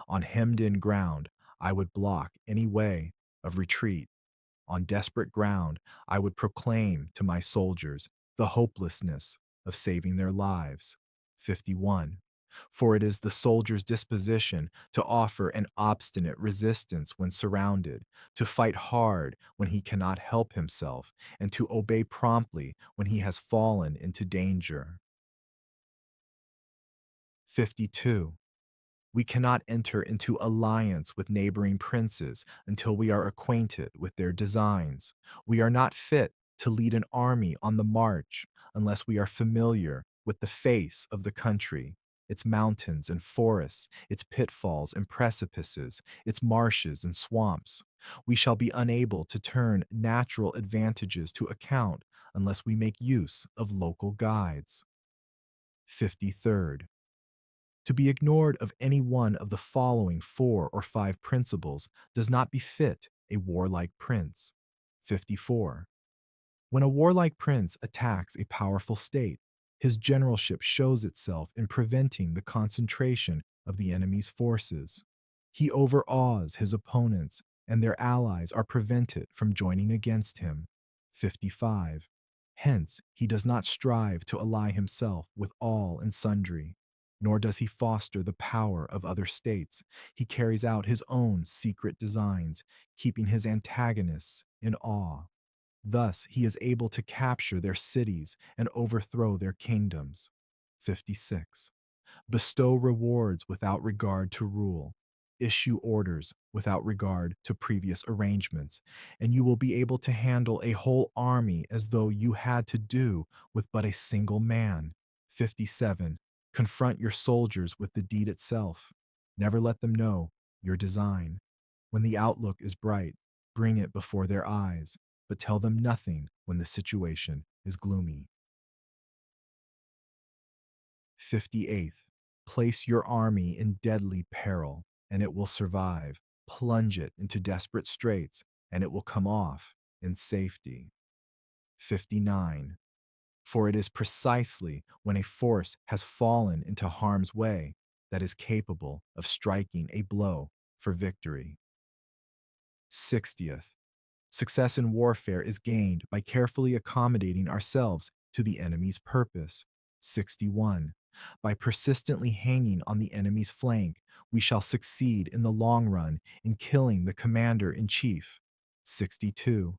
[SPEAKER 1] On hemmed in ground, I would block any way of retreat. On desperate ground, I would proclaim to my soldiers the hopelessness of saving their lives. 51. For it is the soldier's disposition to offer an obstinate resistance when surrounded, to fight hard when he cannot help himself, and to obey promptly when he has fallen into danger. 52. We cannot enter into alliance with neighboring princes until we are acquainted with their designs. We are not fit to lead an army on the march unless we are familiar with the face of the country, its mountains and forests, its pitfalls and precipices, its marshes and swamps. We shall be unable to turn natural advantages to account unless we make use of local guides. 53rd. To be ignored of any one of the following 4 or 5 principles does not befit a warlike prince. 54. When a warlike prince attacks a powerful state, his generalship shows itself in preventing the concentration of the enemy's forces. He overawes his opponents, and their allies are prevented from joining against him. 55. Hence, he does not strive to ally himself with all and sundry, nor does he foster the power of other states. He carries out his own secret designs, keeping his antagonists in awe. Thus, he is able to capture their cities and overthrow their kingdoms. 56. Bestow rewards without regard to rule. Issue orders without regard to previous arrangements, and you will be able to handle a whole army as though you had to do with but a single man. 57. Confront your soldiers with the deed itself. Never let them know your design. When the outlook is bright, bring it before their eyes, but tell them nothing when the situation is gloomy. 58th. Place your army in deadly peril, and it will survive. plunge it into desperate straits, and it will come off in safety. 59. For it is precisely when a force has fallen into harm's way that is capable of striking a blow for victory. 60th. Success in warfare is gained by carefully accommodating ourselves to the enemy's purpose. 61. By persistently hanging on the enemy's flank, we shall succeed in the long run in killing the commander-in-chief. 62.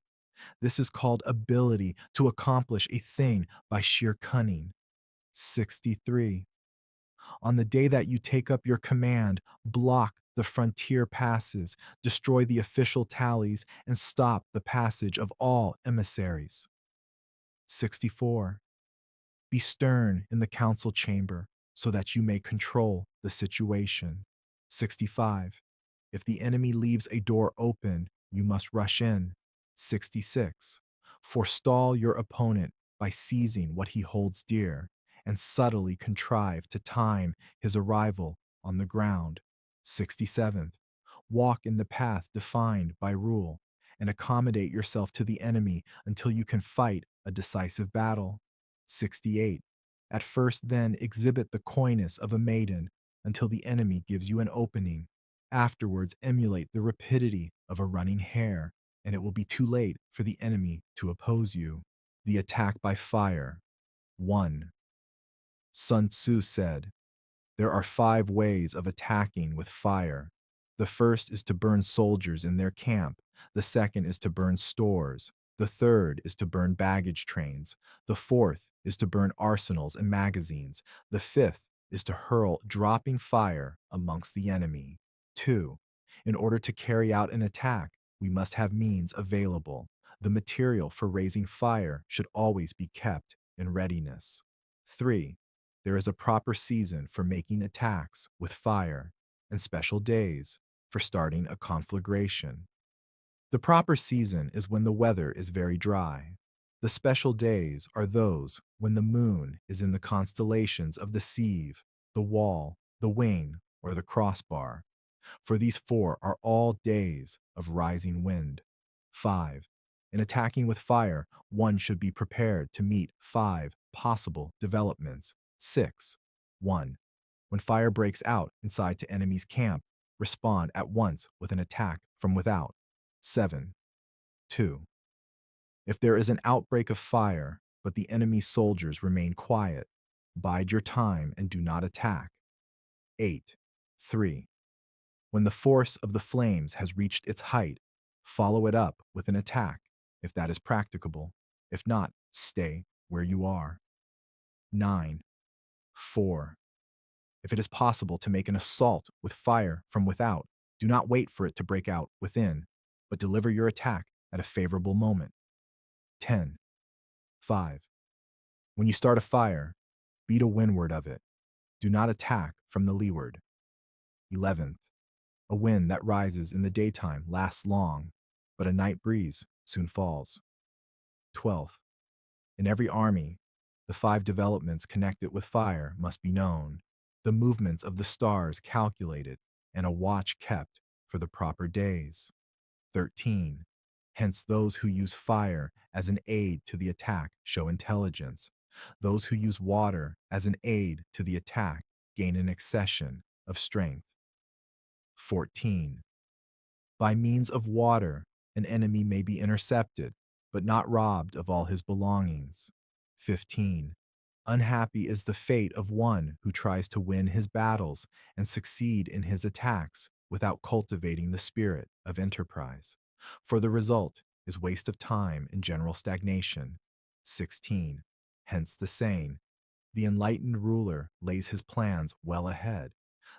[SPEAKER 1] This is called ability to accomplish a thing by sheer cunning. 63. On the day that you take up your command, block the frontier passes, destroy the official tallies, and stop the passage of all emissaries. 64. Be stern in the council chamber so that you may control the situation. 65. If the enemy leaves a door open, you must rush in. 66. Forestall your opponent by seizing what he holds dear and subtly contrive to time his arrival on the ground. 67th. Walk in the path defined by rule and accommodate yourself to the enemy until you can fight a decisive battle. 68. At first, then, exhibit the coyness of a maiden until the enemy gives you an opening. Afterwards, emulate the rapidity of a running hare, and it will be too late for the enemy to oppose you. The attack by fire. 1. Sun Tzu said, "There are 5 ways of attacking with fire. The first is to burn soldiers in their camp. The second is to burn stores. The third is to burn baggage trains. The fourth is to burn arsenals and magazines. The fifth is to hurl dropping fire amongst the enemy." 2. In order to carry out an attack, we must have means available. The material for raising fire should always be kept in readiness. 3. There is a proper season for making attacks with fire, and special days for starting a conflagration. The proper season is when the weather is very dry. The special days are those when the moon is in the constellations of the sieve, the wall, the wing, or the crossbar. For these 4 are all days of rising wind. 5. In attacking with fire, one should be prepared to meet 5 possible developments. 6. 1. When fire breaks out inside to enemy's camp, respond at once with an attack from without. 7. 2. If there is an outbreak of fire, but the enemy's soldiers remain quiet, bide your time and do not attack. 8. 3. When the force of the flames has reached its height, follow it up with an attack, if that is practicable. If not, stay where you are. 9. 4. If it is possible to make an assault with fire from without, do not wait for it to break out within, but deliver your attack at a favorable moment. 10. 5. When you start a fire, beat a windward of it. Do not attack from the leeward. 11th. A wind that rises in the daytime lasts long, but a night breeze soon falls. 12th. In every army, the 5 developments connected with fire must be known, the movements of the stars calculated, and a watch kept for the proper days. 13. Hence those who use fire as an aid to the attack show intelligence. Those who use water as an aid to the attack gain an accession of strength. 14. By means of water, an enemy may be intercepted, but not robbed of all his belongings. 15. Unhappy is the fate of one who tries to win his battles and succeed in his attacks without cultivating the spirit of enterprise, for the result is waste of time and general stagnation. 16. Hence the saying, "The enlightened ruler lays his plans well ahead.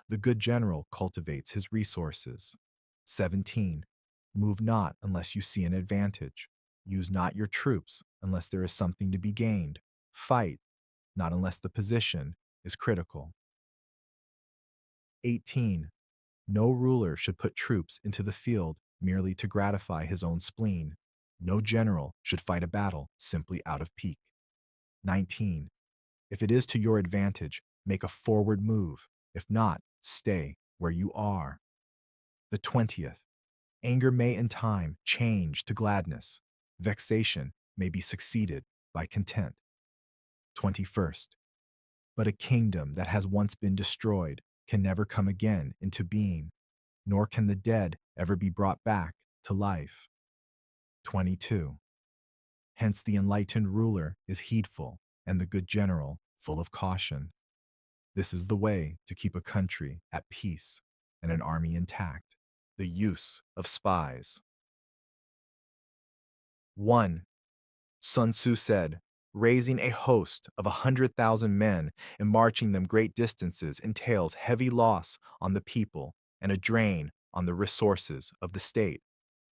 [SPEAKER 1] The good general cultivates his resources." 17. Move not unless you see an advantage. Use not your troops unless there is something to be gained. Fight not unless the position is critical. 18. No ruler should put troops into the field merely to gratify his own spleen. No general should fight a battle simply out of pique. 19. If it is to your advantage, make a forward move. If not, stay where you are. The 20th. Anger may in time change to gladness. Vexation may be succeeded by content. 21st. But a kingdom that has once been destroyed can never come again into being, nor can the dead ever be brought back to life. 22. Hence the enlightened ruler is heedful, and the good general full of caution. This is the way to keep a country at peace and an army intact. The use of spies. 1. Sun Tzu said, raising a host of 100,000 men and marching them great distances entails heavy loss on the people and a drain on the resources of the state.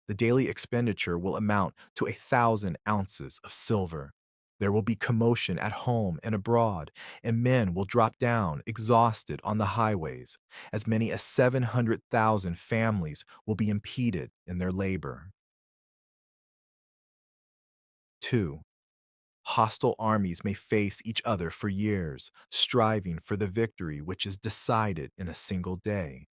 [SPEAKER 1] The daily expenditure will amount to 1,000 ounces of silver. There will be commotion at home and abroad, and men will drop down exhausted on the highways. As many as 700,000 families will be impeded in their labor. 2. Hostile armies may face each other for years, striving for the victory which is decided in a single day.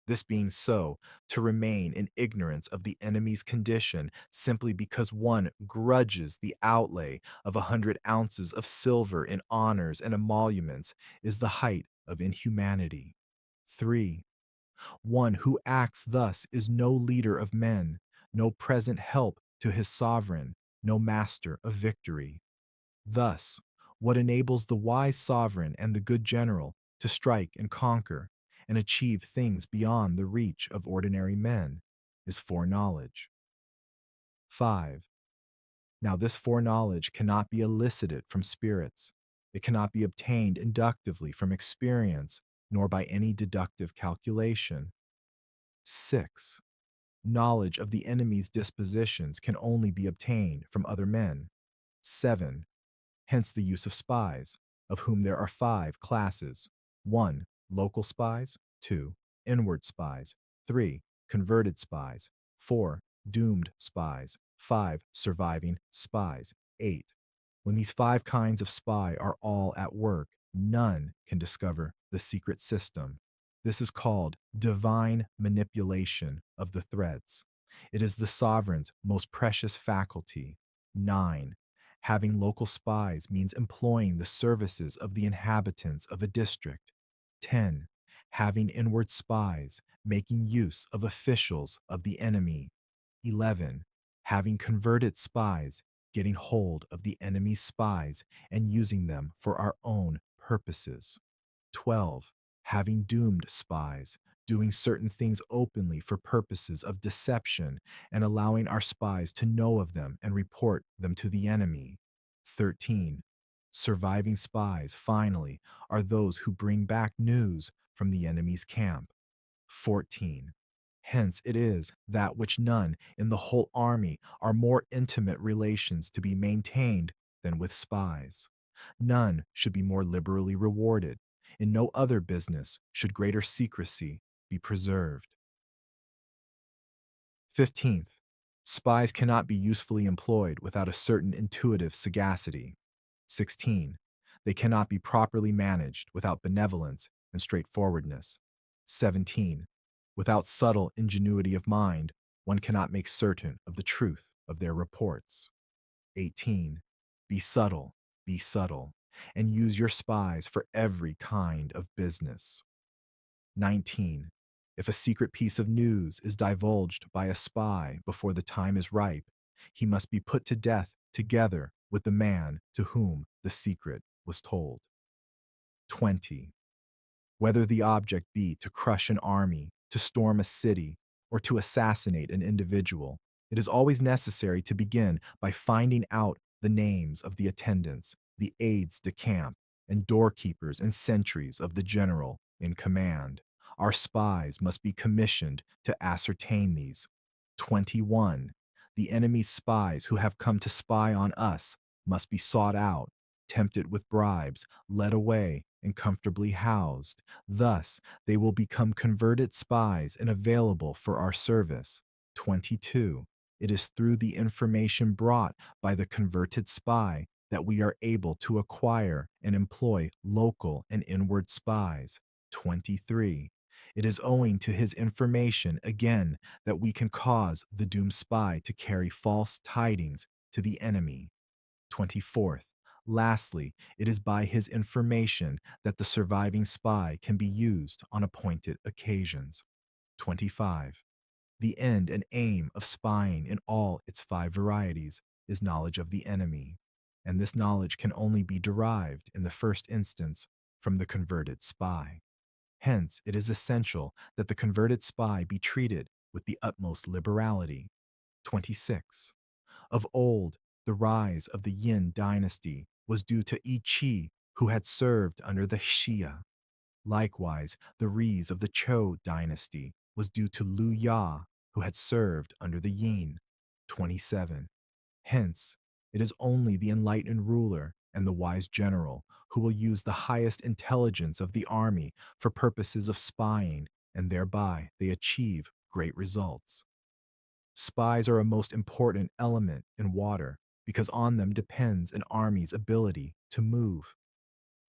[SPEAKER 1] This being so, to remain in ignorance of the enemy's condition simply because one grudges the outlay of 100 ounces of silver in honors and emoluments is the height of inhumanity. 3. One who acts thus is no leader of men, no present help to his sovereign, no master of victory. Thus, what enables the wise sovereign and the good general to strike and conquer and achieve things beyond the reach of ordinary men is foreknowledge. 5. Now, this foreknowledge cannot be elicited from spirits. It cannot be obtained inductively from experience, nor by any deductive calculation. 6. Knowledge of the enemy's dispositions can only be obtained from other men. 7. Hence the use of spies, of whom there are 5 classes. 1. Local spies. 2. Inward spies. 3. Converted spies. 4. Doomed spies. 5. Surviving spies. 8. When these 5 kinds of spy are all at work, none can discover the secret system. This is called divine manipulation of the threads. It is the sovereign's most precious faculty. 9. Having local spies means employing the services of the inhabitants of a district. 10. Having inward spies, making use of officials of the enemy. 11. Having converted spies, getting hold of the enemy's spies and using them for our own purposes. 12. Having doomed spies, doing certain things openly for purposes of deception and allowing our spies to know of them and report them to the enemy. 13. Surviving spies, finally, are those who bring back news from the enemy's camp. 14. Hence it is that which none in the whole army are more intimate relations to be maintained than with spies. None should be more liberally rewarded. In no other business should greater secrecy be preserved. 15th. Spies cannot be usefully employed without a certain intuitive sagacity. 16. They cannot be properly managed without benevolence and straightforwardness. 17. Without subtle ingenuity of mind, one cannot make certain of the truth of their reports. 18. Be subtle, and use your spies for every kind of business. 19. If a secret piece of news is divulged by a spy before the time is ripe, he must be put to death together with the man to whom the secret was told. 20. Whether the object be to crush an army, to storm a city, or to assassinate an individual, it is always necessary to begin by finding out the names of the attendants, the aides de camp, and doorkeepers and sentries of the general in command. Our spies must be commissioned to ascertain these. 21. The enemy's spies who have come to spy on us must be sought out, tempted with bribes, led away, and comfortably housed. Thus, they will become converted spies and available for our service. 22. It is through the information brought by the converted spy that we are able to acquire and employ local and inward spies. 23. It is owing to his information, again, that we can cause the doomed spy to carry false tidings to the enemy. 24th. Lastly, it is by his information that the surviving spy can be used on appointed occasions. 25. The end and aim of spying in all its five varieties is knowledge of the enemy, and this knowledge can only be derived in the first instance from the converted spy. Hence, it is essential that the converted spy be treated with the utmost liberality. 26. Of old, the rise of the Yin dynasty was due to Yi Qi, who had served under the Xia. Likewise, the rise of the Zhou dynasty was due to Liu Ya, who had served under the Yin. 27. Hence, it is only the enlightened ruler and the wise general who will use the highest intelligence of the army for purposes of spying, and thereby they achieve great results. Spies are a most important element in water because on them depends an army's ability to move.